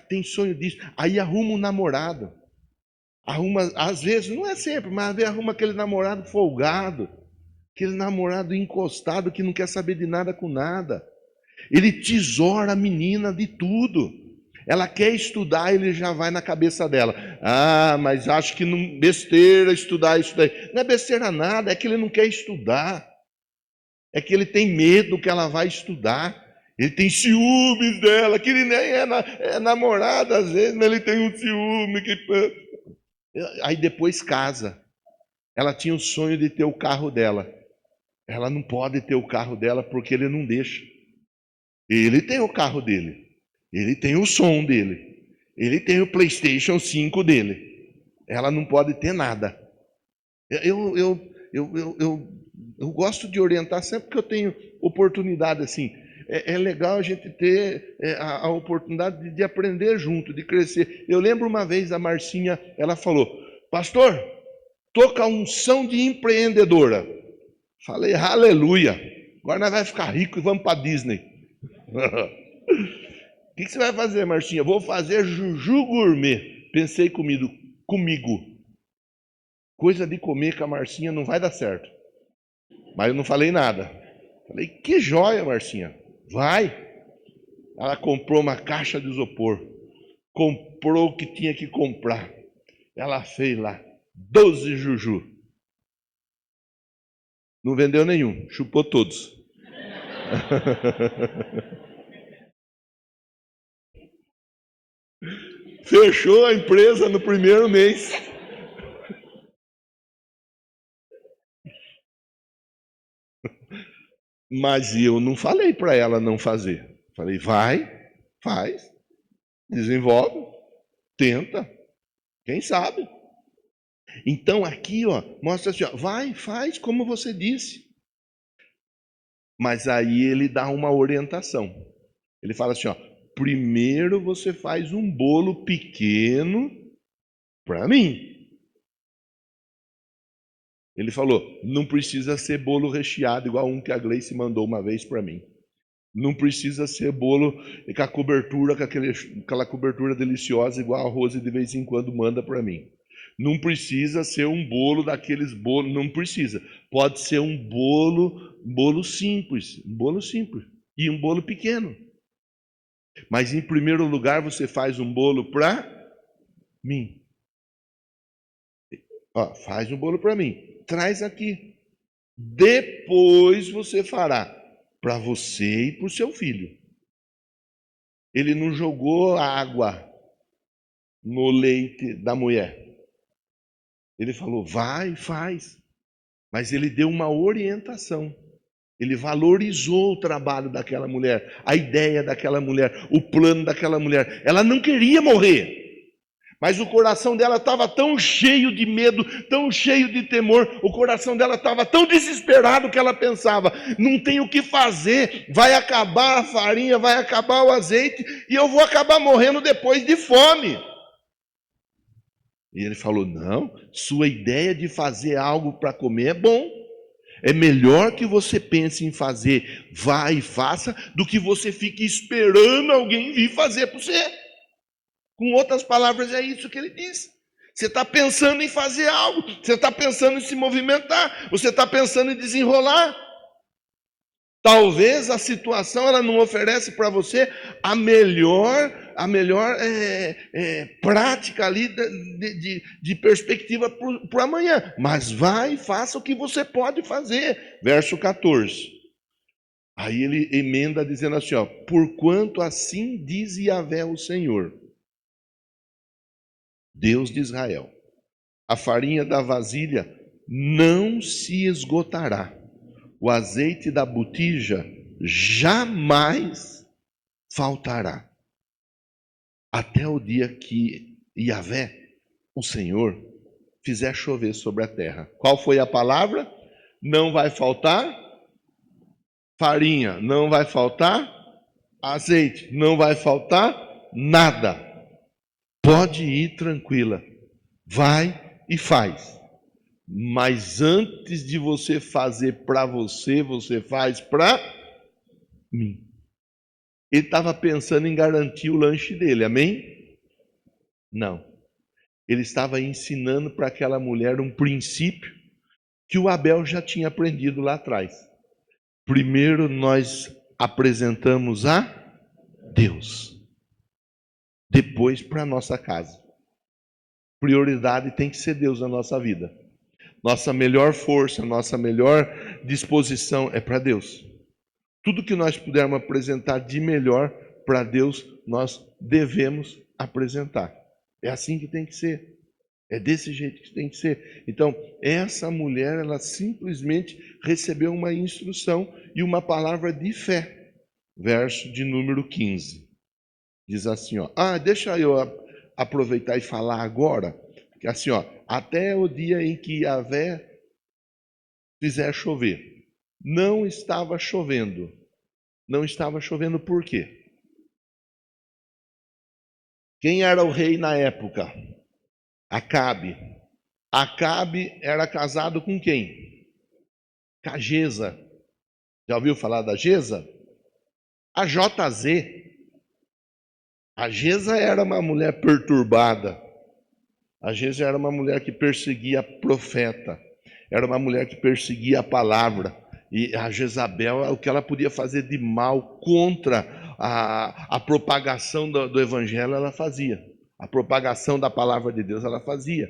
tem sonho disso. Aí arruma um namorado. Arruma, às vezes, não é sempre, mas às vezes arruma aquele namorado folgado, aquele namorado encostado que não quer saber de nada com nada. Ele tesoura a menina de tudo. Ela quer estudar, ele já vai na cabeça dela. Mas acho que não besteira estudar isso daí. Não é besteira nada, é que ele não quer estudar. É que ele tem medo que ela vai estudar. Ele tem ciúmes dela, que ele nem é namorado às vezes, mas ele tem um ciúme. Aí depois casa. Ela tinha o sonho de ter o carro dela. Ela não pode ter o carro dela porque ele não deixa. Ele tem o carro dele. Ele tem o som dele. Ele tem o PlayStation 5 dele. Ela não pode ter nada. Eu gosto de orientar sempre que eu tenho oportunidade assim. É legal a gente ter a oportunidade de aprender junto, de crescer. Eu lembro uma vez a Marcinha, ela falou: pastor, tô com a unção de empreendedora. Falei, aleluia. Agora nós vamos ficar ricos e vamos para Disney. O que você vai fazer, Marcinha? Vou fazer juju gourmet. Pensei comigo. Coisa de comer com a Marcinha não vai dar certo. Mas eu não falei nada. Falei, que joia, Marcinha. Vai. Ela comprou uma caixa de isopor. Comprou o que tinha que comprar. Ela fez lá 12 juju. Não vendeu nenhum, chupou todos. Fechou a empresa no primeiro mês. Mas eu não falei para ela não fazer. Falei, vai, faz, desenvolve, tenta, quem sabe. Então aqui, mostra assim, vai, faz como você disse. Mas aí ele dá uma orientação. Ele fala assim, primeiro você faz um bolo pequeno para mim. Ele falou, não precisa ser bolo recheado, igual um que a Gleice mandou uma vez para mim. Não precisa ser bolo com a cobertura, com aquela cobertura deliciosa, igual a Rose de vez em quando manda para mim. Não precisa ser um bolo daqueles bolos, não precisa. Pode ser um bolo simples, e um bolo pequeno. Mas em primeiro lugar você faz um bolo para mim. Faz um bolo para mim. Traz aqui. Depois você fará para você e para o seu filho. Ele não jogou água no leite da mulher. Ele falou, vai, faz. Mas ele deu uma orientação. Ele valorizou o trabalho daquela mulher, a ideia daquela mulher, o plano daquela mulher. Ela não queria morrer, Mas o coração dela estava tão cheio de medo, tão cheio de temor, o coração dela estava tão desesperado que ela pensava: não tem o que fazer, vai acabar a farinha, vai acabar o azeite, e eu vou acabar morrendo depois de fome. E ele falou: não, sua ideia de fazer algo para comer é bom. É melhor que você pense em fazer, vá e faça, do que você fique esperando alguém vir fazer para você. Com outras palavras, é isso que ele diz. Você está pensando em fazer algo, você está pensando em se movimentar, você está pensando em desenrolar. Talvez a situação ela não oferece para você a melhor prática ali de perspectiva para o amanhã. Mas vai e faça o que você pode fazer. Verso 14. Aí ele emenda dizendo assim, ó: porquanto assim diz Yahvé o Senhor, Deus de Israel, a farinha da vasilha não se esgotará, o azeite da botija jamais faltará, até o dia que Yahvé, o Senhor, fizer chover sobre a terra. Qual foi a palavra? Não vai faltar farinha, não vai faltar azeite, não vai faltar nada. Pode ir tranquila, vai e faz. Mas antes de você fazer para você, você faz para mim. Ele estava pensando em garantir o lanche dele, amém? Não. Ele estava ensinando para aquela mulher um princípio que o Abel já tinha aprendido lá atrás. Primeiro nós apresentamos a Deus, depois para a nossa casa. Prioridade tem que ser Deus na nossa vida. Nossa melhor força, nossa melhor disposição é para Deus. Tudo que nós pudermos apresentar de melhor para Deus, nós devemos apresentar. É assim que tem que ser. É desse jeito que tem que ser. Então, essa mulher, ela simplesmente recebeu uma instrução e uma palavra de fé. Verso de número 15. Diz assim, ó. Deixa eu aproveitar e falar agora. Que assim, ó. Até o dia em que Yahvé fizer chover. Não estava chovendo. Não estava chovendo por quê? Quem era o rei na época? Acabe. Acabe era casado com quem? Com a Jeza. Já ouviu falar da Jeza? A JZ. A Jeza era uma mulher perturbada. A Jeza era uma mulher que perseguia profeta. Era uma mulher que perseguia a palavra. E a Jezabel, o que ela podia fazer de mal contra a propagação do evangelho, ela fazia. A propagação da palavra de Deus, ela fazia.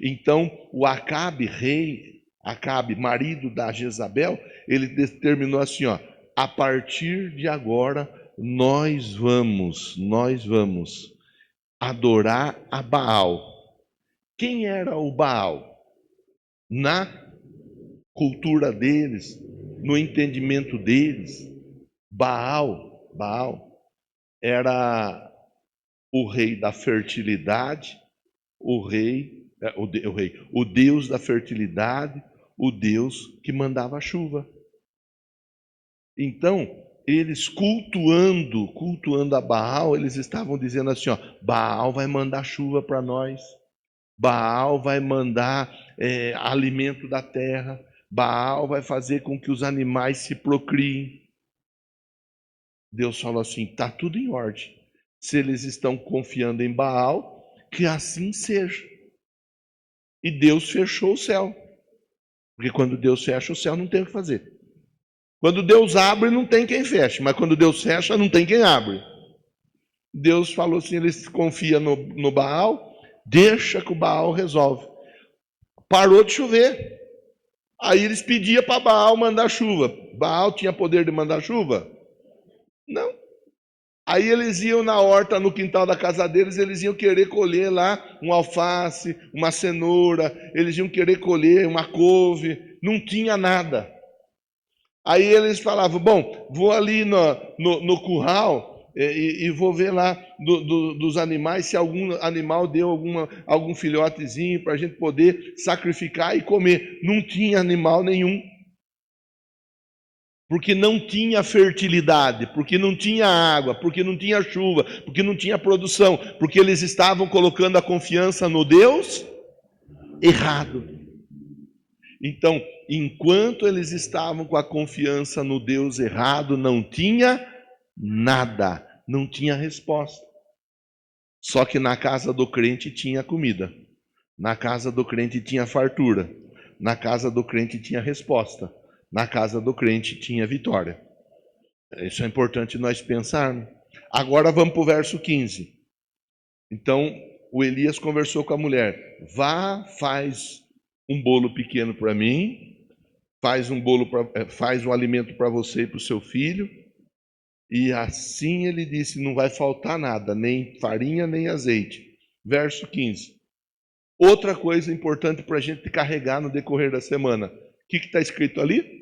Então, o Acabe, rei, Acabe, marido da Jezabel, ele determinou assim, ó: a partir de agora, nós vamos adorar a Baal. Quem era o Baal? Na cultura deles, no entendimento deles, Baal era o rei da fertilidade, o Deus da fertilidade, o Deus que mandava a chuva. Então, eles cultuando a Baal, eles estavam dizendo assim, ó: Baal vai mandar chuva para nós, Baal vai mandar alimento da terra, Baal vai fazer com que os animais se procriem. Deus falou assim: está tudo em ordem. Se eles estão confiando em Baal, que assim seja. E Deus fechou o céu. Porque quando Deus fecha o céu, não tem o que fazer. Quando Deus abre, não tem quem feche. Mas quando Deus fecha, não tem quem abre. Deus falou assim, eles confiam no Baal, deixa que o Baal resolve. Parou de chover. Aí eles pediam para Baal mandar chuva. Baal tinha poder de mandar chuva? Não. Aí eles iam na horta, no quintal da casa deles, eles iam querer colher lá um alface, uma cenoura, eles iam querer colher uma couve, não tinha nada. Aí eles falavam: bom, vou ali no curral, e vou ver lá dos animais se algum animal deu algum filhotezinho para a gente poder sacrificar e comer. Não tinha animal nenhum. Porque não tinha fertilidade, porque não tinha água, porque não tinha chuva, porque não tinha produção, porque eles estavam colocando a confiança no Deus errado. Então, enquanto eles estavam com a confiança no Deus errado, não tinha nada, não tinha resposta. Só que na casa do crente tinha comida, na casa do crente tinha fartura, na casa do crente tinha resposta, na casa do crente tinha vitória. Isso é importante nós pensarmos. Agora vamos para o verso 15. Então, o Elias conversou com a mulher: vá, faz um bolo pequeno para mim, faz um alimento para você e para o seu filho. E assim ele disse: não vai faltar nada, nem farinha, nem azeite. Verso 15. Outra coisa importante para a gente carregar no decorrer da semana. O que está escrito ali?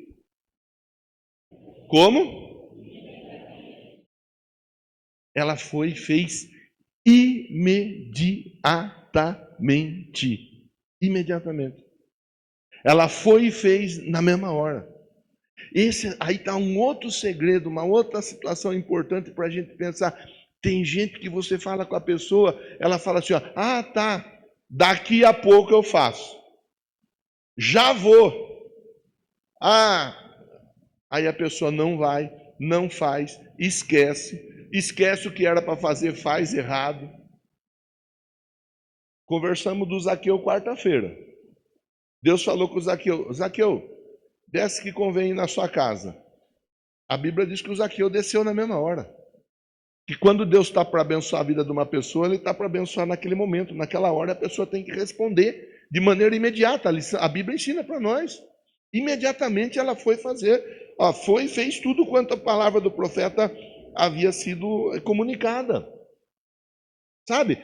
Como? Ela foi e fez imediatamente. Imediatamente. Ela foi e fez na mesma hora. Aí está um outro segredo, uma outra situação importante para a gente pensar. Tem gente que você fala com a pessoa, ela fala assim: ó, ah, tá, daqui a pouco eu faço. Já vou. Ah, aí a pessoa não vai, não faz, esquece o que era para fazer, faz errado. Conversamos do Zaqueu quarta-feira. Deus falou com o Zaqueu: Zaqueu, desce que convém na sua casa. A Bíblia diz que o Zaqueu desceu na mesma hora. Que quando Deus está para abençoar a vida de uma pessoa, Ele está para abençoar naquele momento, naquela hora, a pessoa tem que responder de maneira imediata. A Bíblia ensina para nós. Imediatamente ela foi fazer, foi e fez tudo quanto a palavra do profeta havia sido comunicada. Sabe?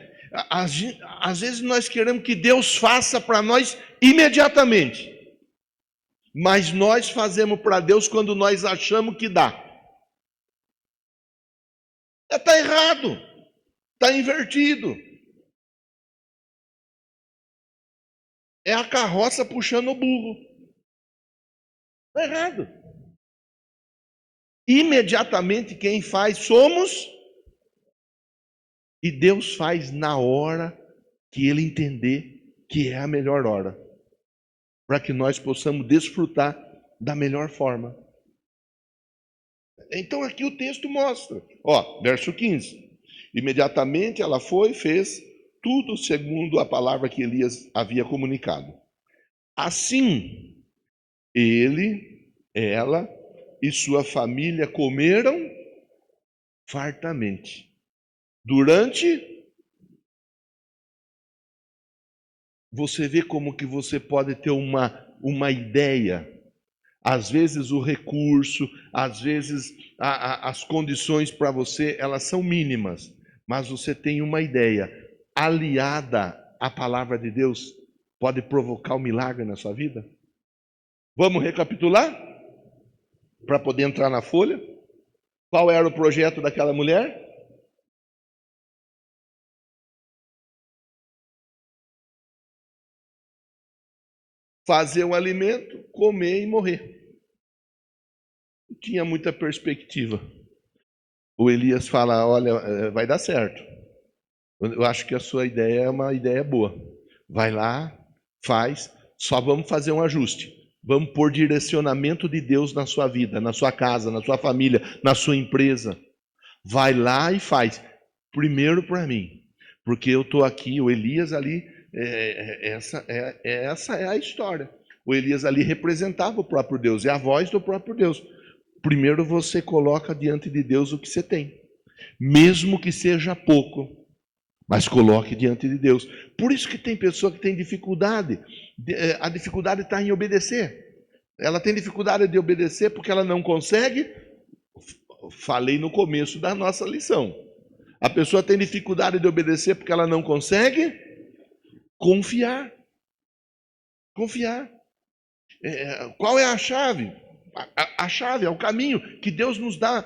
Às vezes nós queremos que Deus faça para nós imediatamente. Mas nós fazemos para Deus quando nós achamos que dá. Está errado. Está invertido. É a carroça puxando o burro. Está errado. Imediatamente quem faz somos. E Deus faz na hora que Ele entender que é a melhor hora. Para que nós possamos desfrutar da melhor forma. Então aqui o texto mostra. Verso 15. Imediatamente ela foi e fez tudo segundo a palavra que Elias havia comunicado. Assim, ela e sua família comeram fartamente. Você vê como que você pode ter uma ideia. Às vezes o recurso, às vezes as condições para você, elas são mínimas. Mas você tem uma ideia. Aliada à palavra de Deus, pode provocar um milagre na sua vida? Vamos recapitular? Para poder entrar na folha? Qual era o projeto daquela mulher? Fazer o alimento, comer e morrer. Não tinha muita perspectiva. O Elias fala: olha, vai dar certo. Eu acho que a sua ideia é uma ideia boa. Vai lá, faz, só vamos fazer um ajuste. Vamos pôr direcionamento de Deus na sua vida, na sua casa, na sua família, na sua empresa. Vai lá e faz. Primeiro para mim, porque eu estou aqui, o Elias ali, essa é a história. O Elias ali representava o próprio Deus, é a voz do próprio Deus. Primeiro você coloca diante de Deus o que você tem, mesmo que seja pouco, mas coloque diante de Deus. Por isso que tem pessoa que tem dificuldade, a dificuldade está em obedecer. Ela tem dificuldade de obedecer porque ela não consegue. Falei no começo da nossa lição. A pessoa tem dificuldade de obedecer porque ela não consegue confiar. Confiar. Qual é a chave? A chave é o caminho que Deus nos dá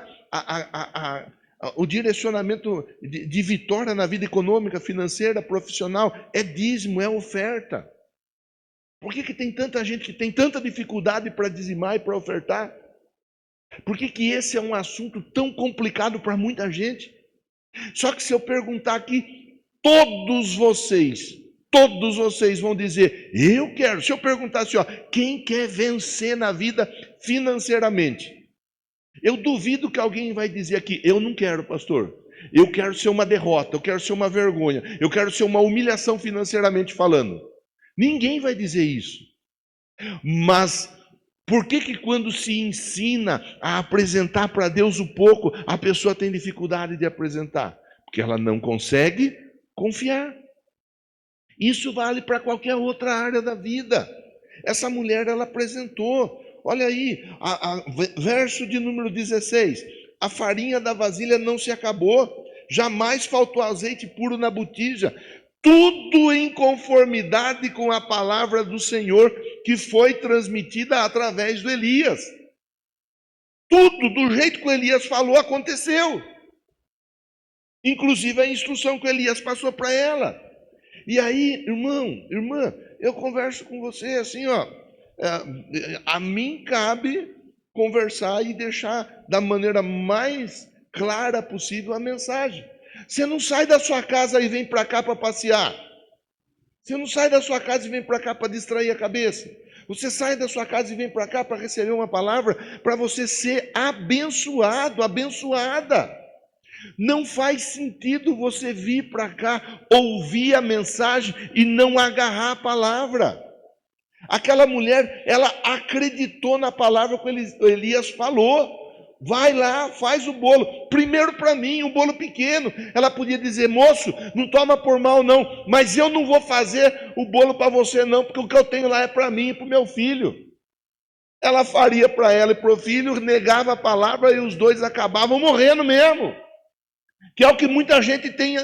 O direcionamento de vitória na vida econômica, financeira, profissional, é dízimo, é oferta. Por que tem tanta gente que tem tanta dificuldade para dizimar e para ofertar? Por que esse é um assunto tão complicado para muita gente? Só que se eu perguntar aqui, todos vocês vão dizer, eu quero. Se eu perguntar assim, ó, quem quer vencer na vida financeiramente? Eu duvido que alguém vai dizer aqui, eu não quero, pastor. Eu quero ser uma derrota, eu quero ser uma vergonha, eu quero ser uma humilhação financeiramente falando. Ninguém vai dizer isso. Mas por que quando se ensina a apresentar para Deus o pouco, a pessoa tem dificuldade de apresentar? Porque ela não consegue confiar. Isso vale para qualquer outra área da vida. Essa mulher, ela apresentou. Olha aí, verso de número 16. A farinha da vasilha não se acabou, jamais faltou azeite puro na botija. Tudo em conformidade com a palavra do Senhor que foi transmitida através do Elias. Tudo do jeito que o Elias falou aconteceu. Inclusive a instrução que o Elias passou para ela. E aí, irmã, eu converso com você assim, ó. A mim cabe conversar e deixar da maneira mais clara possível a mensagem. Você não sai da sua casa e vem para cá para passear. Você não sai da sua casa e vem para cá para distrair a cabeça. Você sai da sua casa e vem para cá para receber uma palavra para você ser abençoado, abençoada. Não faz sentido você vir para cá, ouvir a mensagem e não agarrar a palavra. Aquela mulher, ela acreditou na palavra que Elias falou. Vai lá, faz o bolo. Primeiro para mim, um bolo pequeno. Ela podia dizer, moço, não toma por mal não, mas eu não vou fazer o bolo para você não, porque o que eu tenho lá é para mim e para o meu filho. Ela faria para ela e para o filho, negava a palavra e os dois acabavam morrendo mesmo. Que é o que muita gente tem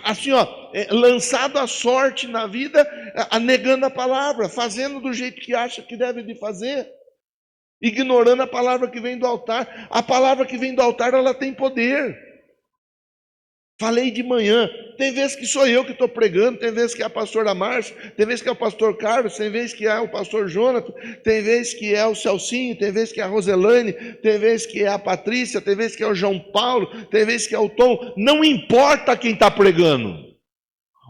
assim, ó, lançado a sorte na vida, negando a palavra, fazendo do jeito que acha que deve de fazer, ignorando a palavra que vem do altar. A palavra que vem do altar, ela tem poder. Falei de manhã, tem vezes que sou eu que estou pregando, tem vezes que é a pastora Márcia, tem vezes que é o pastor Carlos, tem vezes que é o pastor Jonathan, tem vezes que é o Celcinho, tem vezes que é a Roselane, tem vezes que é a Patrícia, tem vezes que é o João Paulo, tem vezes que é o Tom. Não importa quem está pregando.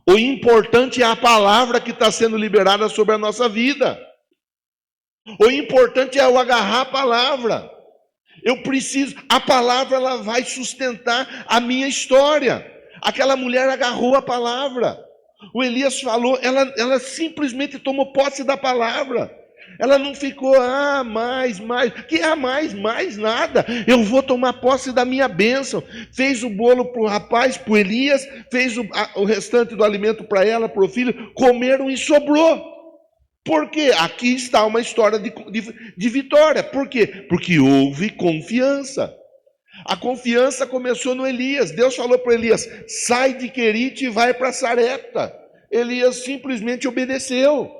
O importante é a palavra que está sendo liberada sobre a nossa vida. O importante é eu agarrar a palavra. Eu preciso, a palavra ela vai sustentar a minha história. Aquela mulher agarrou a palavra. O Elias falou, ela simplesmente tomou posse da palavra. Ela não ficou, mais. Que mais nada. Eu vou tomar posse da minha bênção. Fez o bolo para o rapaz, para o Elias, fez o restante do alimento para ela, para o filho. Comeram e sobrou. Por quê? Aqui está uma história de vitória. Por quê? Porque houve confiança. A confiança começou no Elias. Deus falou para Elias, sai de Querite e vai para Sarepta. Elias simplesmente obedeceu.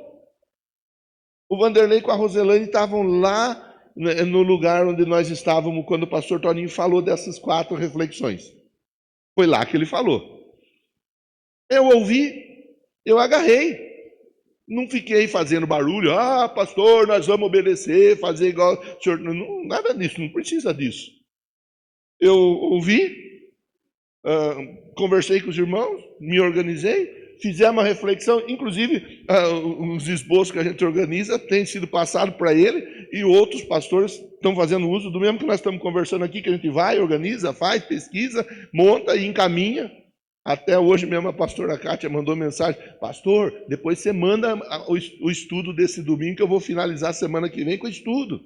O Vanderlei com a Roselane estavam lá no lugar onde nós estávamos quando o pastor Toninho falou dessas 4 reflexões. Foi lá que ele falou. Eu ouvi, eu agarrei. Não fiquei fazendo barulho, pastor, nós vamos obedecer, fazer igual o senhor. Não, nada disso, não precisa disso. Eu ouvi, conversei com os irmãos, me organizei, fizemos uma reflexão, inclusive os esboços que a gente organiza têm sido passados para ele, e outros pastores estão fazendo uso do mesmo que nós estamos conversando aqui, que a gente vai, organiza, faz, pesquisa, monta e encaminha. Até hoje mesmo a pastora Kátia mandou mensagem, pastor, depois você manda o estudo desse domingo que eu vou finalizar semana que vem com o estudo.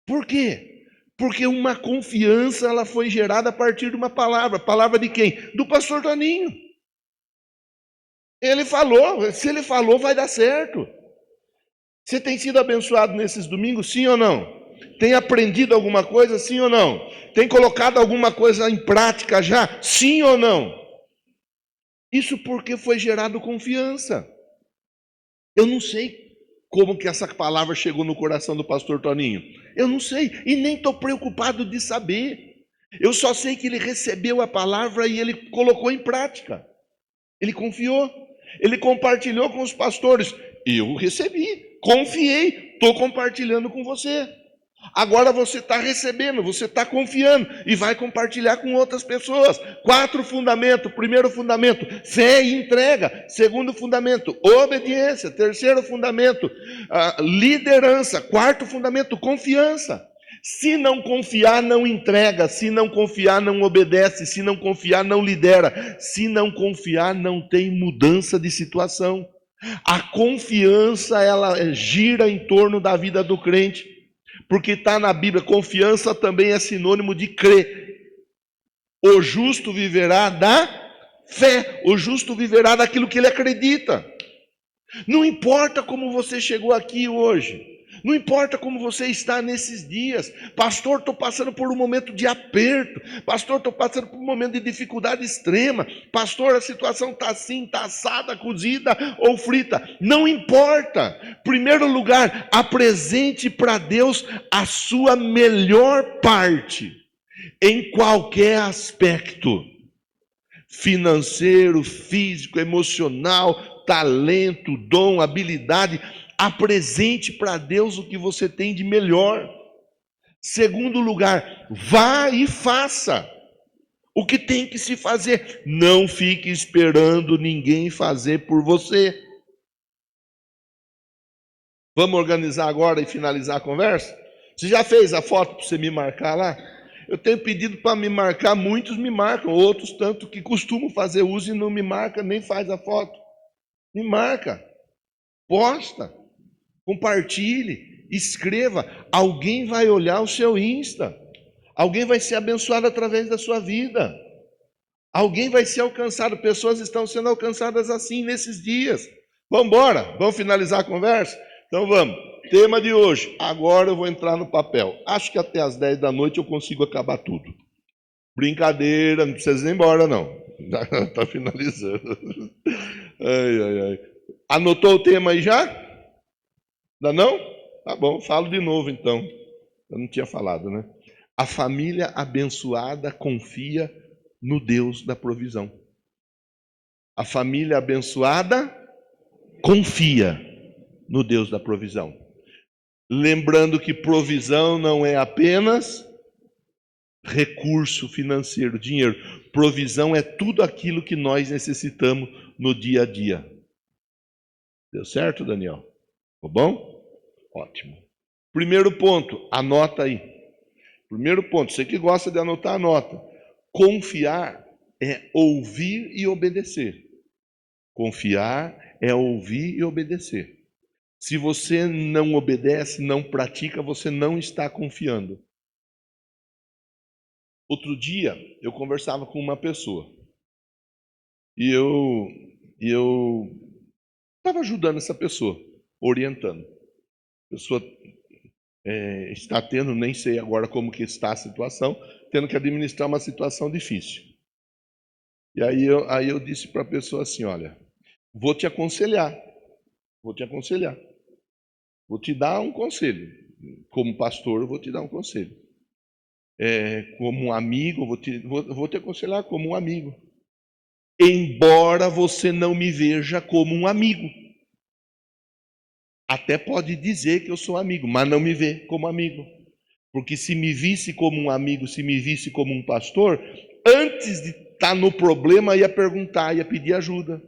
Por quê? Porque uma confiança ela foi gerada a partir de uma palavra. Palavra de quem? Do pastor Toninho. Ele falou, se ele falou vai dar certo. Você tem sido abençoado nesses domingos, sim ou não? Tem aprendido alguma coisa, sim ou não? Tem colocado alguma coisa em prática já, sim ou não? Isso porque foi gerado confiança. Eu não sei como que essa palavra chegou no coração do pastor Toninho. Eu não sei, e nem estou preocupado de saber. Eu só sei que ele recebeu a palavra e ele colocou em prática. Ele confiou. Ele compartilhou com os pastores. Eu recebi, confiei, estou compartilhando com você. Agora você está recebendo, você está confiando e vai compartilhar com outras pessoas. 4 fundamentos. Primeiro fundamento, fé e entrega. Segundo fundamento, obediência. Terceiro fundamento, liderança. Quarto fundamento, confiança. Se não confiar, não entrega. Se não confiar, não obedece. Se não confiar, não lidera. Se não confiar, não tem mudança de situação. A confiança, ela gira em torno da vida do crente. Porque está na Bíblia, confiança também é sinônimo de crer. O justo viverá da fé. O justo viverá daquilo que ele acredita. Não importa como você chegou aqui hoje. Não importa como você está nesses dias. Pastor, estou passando por um momento de aperto. Pastor, estou passando por um momento de dificuldade extrema. Pastor, a situação está assim, está assada, cozida ou frita. Não importa. Primeiro lugar, apresente para Deus a sua melhor parte. Em qualquer aspecto. Financeiro, físico, emocional, talento, dom, habilidade. Apresente para Deus o que você tem de melhor. Segundo lugar, vá e faça o que tem que se fazer. Não fique esperando ninguém fazer por você. Vamos organizar agora e finalizar a conversa? Você já fez a foto para você me marcar lá? Eu tenho pedido para me marcar, muitos me marcam, outros tanto que costumam fazer uso e não me marca, nem faz a foto. Me marca, posta. Compartilhe, escreva. Alguém vai olhar o seu Insta. Alguém vai ser abençoado através da sua vida. Alguém vai ser alcançado. Pessoas estão sendo alcançadas assim nesses dias. Vamos embora? Vamos finalizar a conversa? Então vamos. Tema de hoje. Agora eu vou entrar no papel. Acho que até às 10 da noite eu consigo acabar tudo. Brincadeira, não precisa ir embora não. Já está finalizando. Ai. Anotou o tema aí já? Ainda não? Tá bom, falo de novo então. Eu não tinha falado, né? A família abençoada confia no Deus da provisão. A família abençoada confia no Deus da provisão. Lembrando que provisão não é apenas recurso financeiro, dinheiro. Provisão é tudo aquilo que nós necessitamos no dia a dia. Deu certo, Daniel? Tá bom? Ótimo. Primeiro ponto, anota aí. Primeiro ponto, você que gosta de anotar, anota. Confiar é ouvir e obedecer. Confiar é ouvir e obedecer. Se você não obedece, não pratica, você não está confiando. Outro dia, eu conversava com uma pessoa. E eu estava ajudando essa pessoa, orientando. A pessoa está tendo, nem sei agora como que está a situação, tendo que administrar uma situação difícil. E aí eu disse para a pessoa assim, olha, vou te aconselhar, vou te dar um conselho. Como pastor, eu vou te dar um conselho. Como um amigo, vou te aconselhar como um amigo. Embora você não me veja como um amigo. Até pode dizer que eu sou amigo, mas não me vê como amigo. Porque se me visse como um amigo, se me visse como um pastor, antes de estar no problema, ia perguntar, ia pedir ajuda.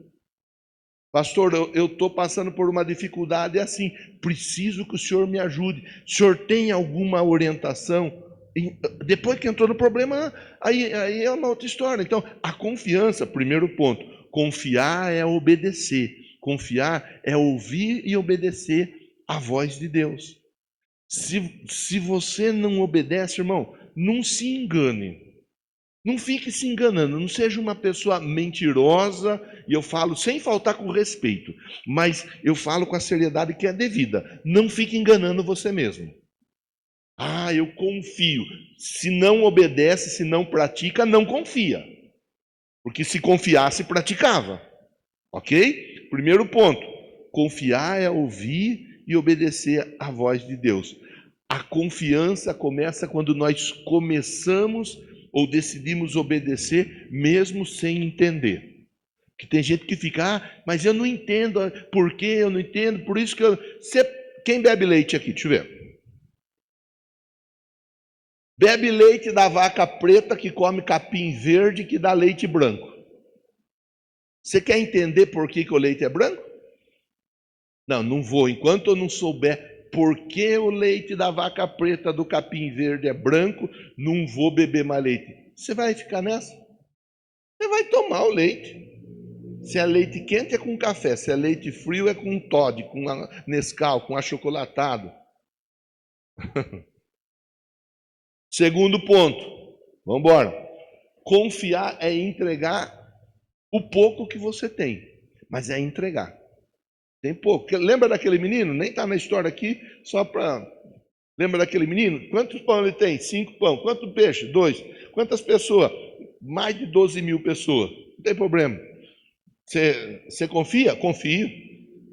Pastor, eu estou passando por uma dificuldade assim, preciso que o senhor me ajude. O senhor tem alguma orientação? Depois que entrou no problema, aí é uma outra história. Então, a confiança, primeiro ponto, confiar é obedecer. Confiar é ouvir e obedecer a voz de Deus. Se você não obedece, irmão, não se engane. Não fique se enganando, não seja uma pessoa mentirosa, e eu falo sem faltar com respeito, mas eu falo com a seriedade que é devida. Não fique enganando você mesmo. Eu confio. Se não obedece, se não pratica, não confia. Porque se confiasse, praticava. Ok? Primeiro ponto, confiar é ouvir e obedecer à voz de Deus. A confiança começa quando nós começamos ou decidimos obedecer mesmo sem entender. Que tem gente que fica, mas eu não entendo por quê, eu não entendo, por isso que eu... Quem bebe leite aqui? Deixa eu ver. Bebe leite da vaca preta que come capim verde que dá leite branco. Você quer entender por que o leite é branco? Não, não vou. Enquanto eu não souber por que o leite da vaca preta do capim verde é branco, não vou beber mais leite. Você vai ficar nessa? Você vai tomar o leite. Se é leite quente é com café, se é leite frio é com Toddy, com Nescau, com achocolatado. Segundo ponto, vamos embora. Confiar é entregar o pouco que você tem, mas é entregar. Tem pouco. Lembra daquele menino? Nem está na história aqui, só para... Lembra daquele menino? Quantos pão ele tem? 5 pão. Quanto peixe? 2. Quantas pessoas? Mais de 12 mil pessoas. Não tem problema. Você confia? Confio.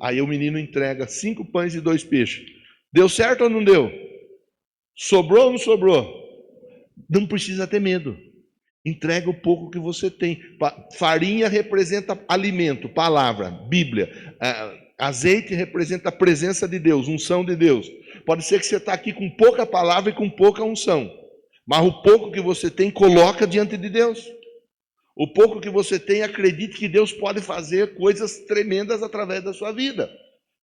Aí o menino entrega 5 pães e 2 peixes. Deu certo ou não deu? Sobrou ou não sobrou? Não precisa ter medo. Entrega o pouco que você tem. Farinha representa alimento, palavra, Bíblia. Azeite representa a presença de Deus, unção de Deus. Pode ser que você está aqui com pouca palavra e com pouca unção. Mas o pouco que você tem, coloca diante de Deus. O pouco que você tem, acredite que Deus pode fazer coisas tremendas através da sua vida.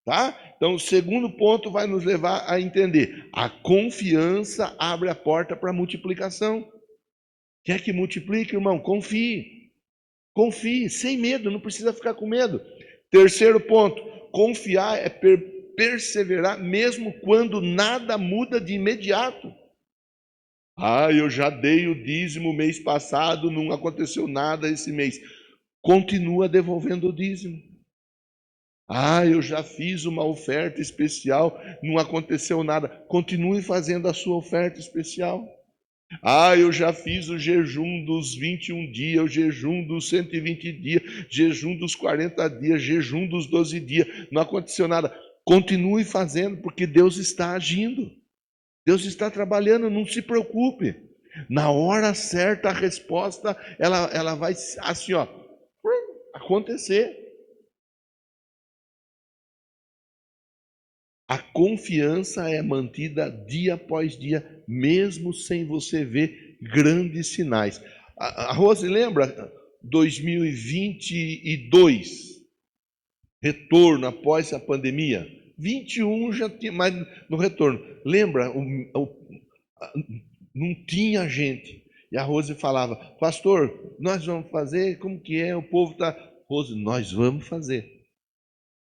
Tá? Então, o segundo ponto vai nos levar a entender. A confiança abre a porta para a multiplicação. Quer que multiplique, irmão? Confie. Confie, sem medo, não precisa ficar com medo. Terceiro ponto, confiar é perseverar mesmo quando nada muda de imediato. Eu já dei o dízimo mês passado, não aconteceu nada esse mês. Continua devolvendo o dízimo. Eu já fiz uma oferta especial, não aconteceu nada. Continue fazendo a sua oferta especial. Eu já fiz o jejum dos 21 dias, o jejum dos 120 dias, jejum dos 40 dias, jejum dos 12 dias. Não aconteceu nada. Continue fazendo, porque Deus está agindo. Deus está trabalhando, não se preocupe. Na hora certa, a resposta, ela vai assim, acontecer. A confiança é mantida dia após dia, mesmo sem você ver grandes sinais. A Rose lembra 2022, retorno após a pandemia? 21 já tinha, mas no retorno. Lembra? Não tinha gente. E a Rose falava, pastor, nós vamos fazer, como que é? O povo está... Rose, nós vamos fazer.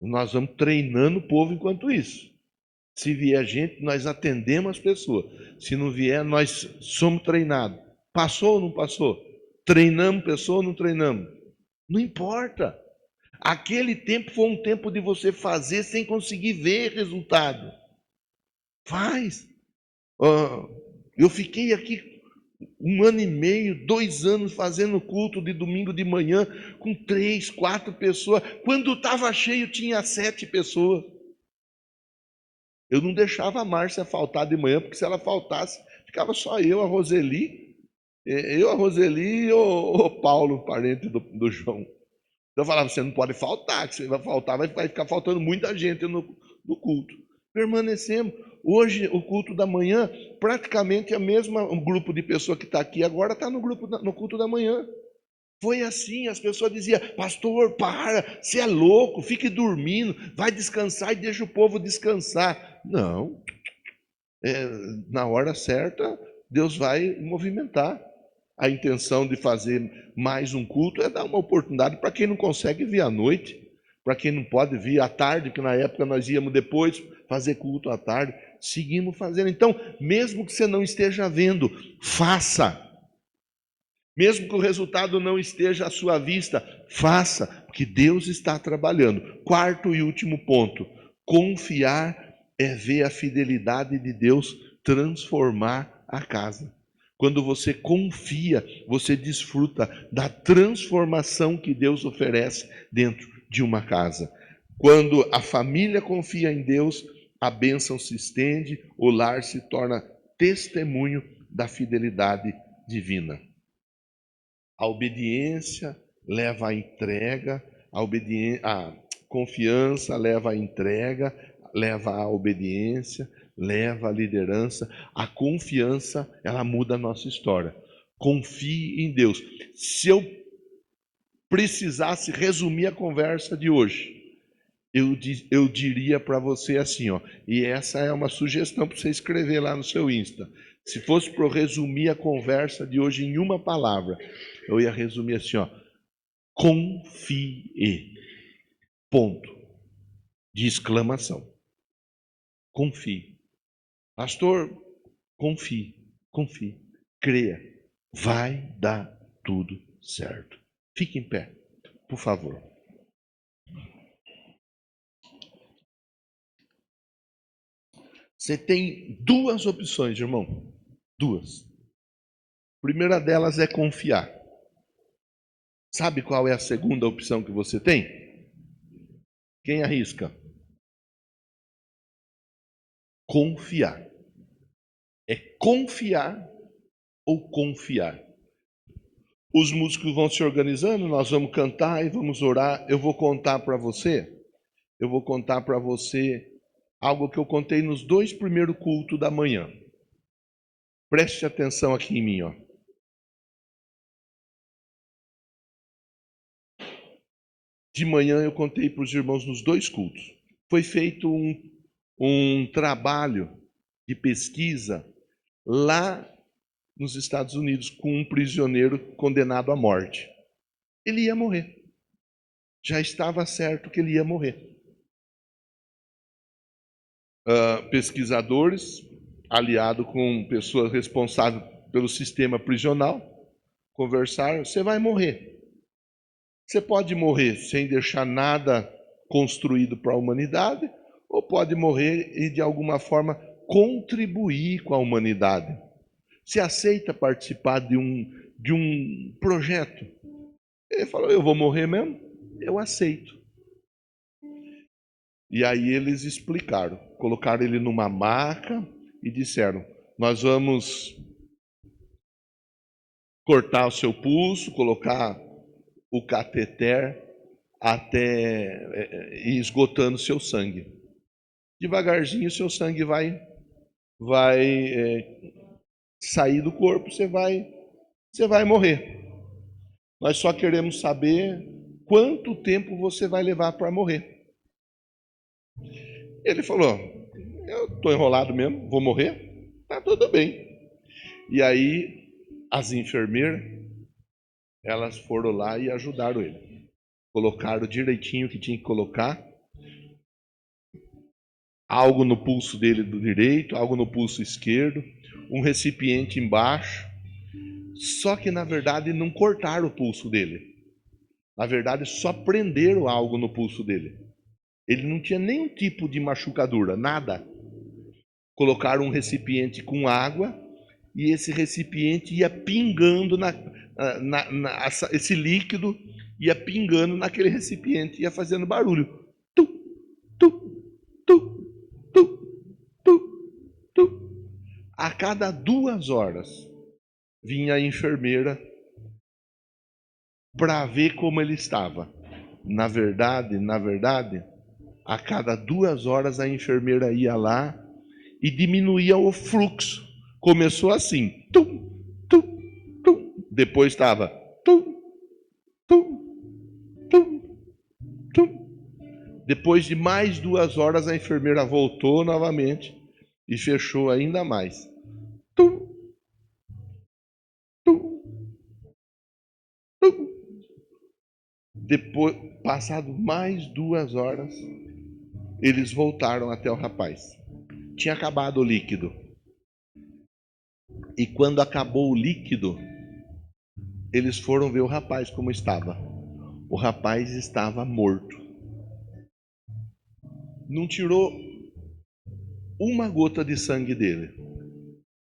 Nós vamos treinando o povo enquanto isso. Se vier gente, nós atendemos as pessoas. Se não vier, nós somos treinados. Passou ou não passou? Treinamos pessoa ou não treinamos? Não importa. Aquele tempo foi um tempo de você fazer sem conseguir ver resultado. Faz. Eu fiquei aqui 1 ano e meio, 2 anos fazendo culto de domingo de manhã com 3, 4 pessoas. Quando estava cheio, tinha 7 pessoas. Eu não deixava a Márcia faltar de manhã, porque se ela faltasse, ficava só eu, a Roseli e o Paulo, parente do João. Então eu falava, você não pode faltar, que você vai faltar, vai ficar faltando muita gente no culto. Permanecemos. Hoje, o culto da manhã, praticamente um grupo de pessoas que está aqui agora está no culto da manhã. Foi assim, as pessoas diziam, pastor, para, você é louco, fique dormindo, vai descansar e deixa o povo descansar. Não, na hora certa, Deus vai movimentar. A intenção de fazer mais um culto é dar uma oportunidade para quem não consegue vir à noite, para quem não pode vir à tarde, que na época nós íamos depois fazer culto à tarde, seguimos fazendo. Então, mesmo que você não esteja vendo, faça. Mesmo que o resultado não esteja à sua vista, faça, porque Deus está trabalhando. Quarto e último ponto, confiar é ver a fidelidade de Deus transformar a casa. Quando você confia, você desfruta da transformação que Deus oferece dentro de uma casa. Quando a família confia em Deus, a bênção se estende, o lar se torna testemunho da fidelidade divina. A obediência leva à entrega, a confiança leva à entrega, leva à obediência, leva à liderança. A confiança, ela muda a nossa história. Confie em Deus. Se eu precisasse resumir a conversa de hoje, eu diria para você assim, ó, e essa é uma sugestão para você escrever lá no seu Insta. Se fosse para eu resumir a conversa de hoje em uma palavra, eu ia resumir assim, ó, confie. Ponto. De exclamação. Confie. Pastor, confie. Confie. Creia. Vai dar tudo certo. Fique em pé, por favor. Você tem duas opções, irmão. Duas. A primeira delas é confiar. Sabe qual é a segunda opção que você tem? Quem arrisca? Confiar. É confiar ou confiar. Os músicos vão se organizando, nós vamos cantar e vamos orar. Eu vou contar para você algo que eu contei nos 2 primeiros cultos da manhã. Preste atenção aqui em mim, ó. De manhã eu contei para os irmãos nos 2 cultos. Foi feito um trabalho de pesquisa lá nos Estados Unidos com um prisioneiro condenado à morte. Ele ia morrer. Já estava certo que ele ia morrer. Pesquisadores, aliado com pessoas responsáveis pelo sistema prisional, conversaram, você vai morrer. Você pode morrer sem deixar nada construído para a humanidade, ou pode morrer e de alguma forma contribuir com a humanidade. Você aceita participar de um projeto? Ele falou, eu vou morrer mesmo? Eu aceito. E aí eles explicaram, colocaram ele numa maca e disseram, nós vamos cortar o seu pulso, colocar o cateter até ir esgotando seu sangue. Devagarzinho seu sangue vai sair do corpo, você vai morrer. Nós só queremos saber quanto tempo você vai levar para morrer. Ele falou, eu estou enrolado mesmo, vou morrer, tá tudo bem. E aí as enfermeiras, elas foram lá e ajudaram ele. Colocaram direitinho o que tinha que colocar. Algo no pulso dele do direito, algo no pulso esquerdo, um recipiente embaixo. Só que na verdade não cortaram o pulso dele. Na verdade só prenderam algo no pulso dele. Ele não tinha nenhum tipo de machucadura, nada. Colocaram um recipiente com água e esse recipiente ia pingando esse líquido ia pingando naquele recipiente, ia fazendo barulho. Tu, tu, tu, tu, tu, tu. A cada 2 horas vinha a enfermeira para ver como ele estava. Na verdade, a cada 2 horas a enfermeira ia lá e diminuía o fluxo. Começou assim, tum, tum, tum. Depois estava tum, tum, tum, tum. Depois de mais 2 horas a enfermeira voltou novamente e fechou ainda mais. Tum, tum, tum. Depois, passado mais 2 horas, eles voltaram até o rapaz. Tinha acabado o líquido. E quando acabou o líquido, eles foram ver o rapaz como estava. O rapaz estava morto. Não tirou uma gota de sangue dele.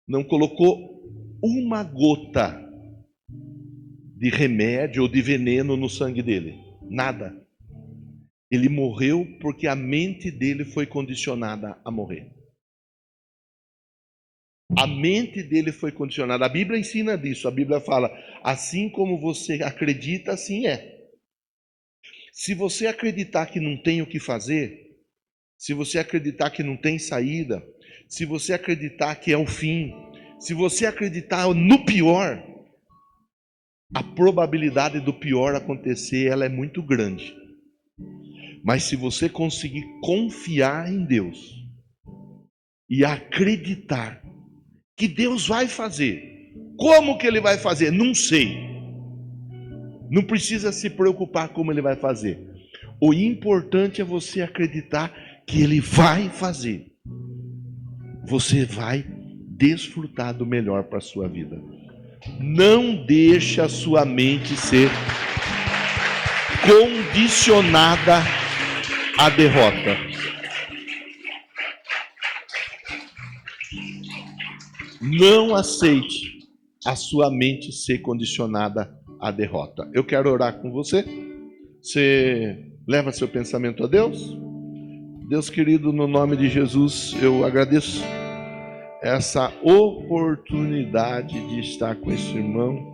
Não colocou uma gota de remédio ou de veneno no sangue dele. Nada. Ele morreu porque a mente dele foi condicionada a morrer. A mente dele foi condicionada. A Bíblia ensina disso. A Bíblia fala, assim como você acredita, assim é. Se você acreditar que não tem o que fazer, se você acreditar que não tem saída, se você acreditar que é o fim, se você acreditar no pior, a probabilidade do pior acontecer, ela é muito grande. Mas se você conseguir confiar em Deus e acreditar que Deus vai fazer, como que Ele vai fazer? Não sei. Não precisa se preocupar como Ele vai fazer. O importante é você acreditar que Ele vai fazer. Você vai desfrutar do melhor para a sua vida. Não deixe a sua mente ser condicionada à derrota. Não aceite a sua mente ser condicionada à derrota. Eu quero orar com você. Você leva seu pensamento a Deus? Deus querido, no nome de Jesus, eu agradeço essa oportunidade de estar com esse irmão,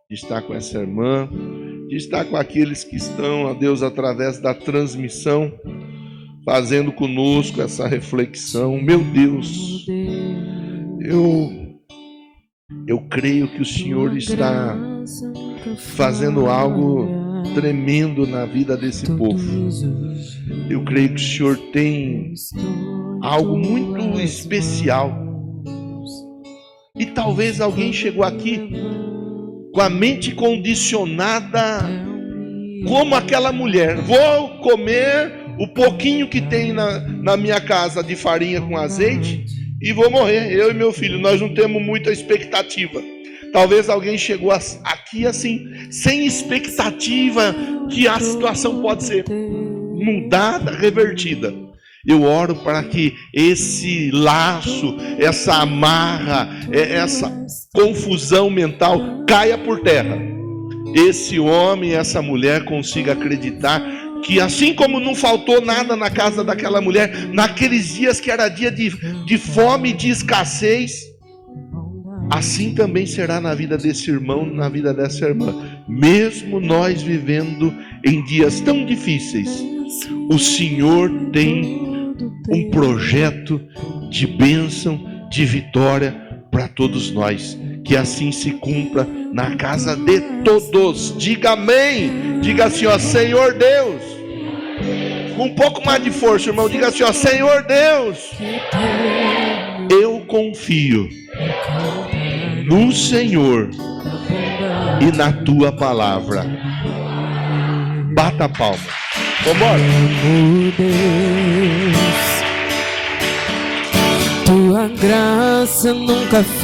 de estar com essa irmã, de estar com aqueles que estão, ó Deus, através da transmissão, fazendo conosco essa reflexão. Meu Deus, eu creio que o Senhor está fazendo algo tremendo na vida desse povo. Eu creio que o Senhor tem algo muito especial. E talvez alguém chegou aqui com a mente condicionada como aquela mulher. Vou comer o pouquinho que tem na minha casa de farinha com azeite e vou morrer, eu e meu filho. Nós não temos muita expectativa. Talvez alguém chegou aqui assim, sem expectativa que a situação pode ser mudada, revertida. Eu oro para que esse laço, essa amarra, essa confusão mental caia por terra. Esse homem, essa mulher consiga acreditar que assim como não faltou nada na casa daquela mulher, naqueles dias que era dia de fome e de escassez, assim também será na vida desse irmão, na vida dessa irmã. Mesmo nós vivendo em dias tão difíceis, o Senhor tem um projeto de bênção, de vitória para todos nós. Que assim se cumpra na casa de todos. Diga amém. Diga assim, ó, Senhor Deus. Com um pouco mais de força, irmão. Diga assim, ó, Senhor Deus. Eu confio no Senhor e na tua palavra. Bata a palma. Vambora. Tua graça nunca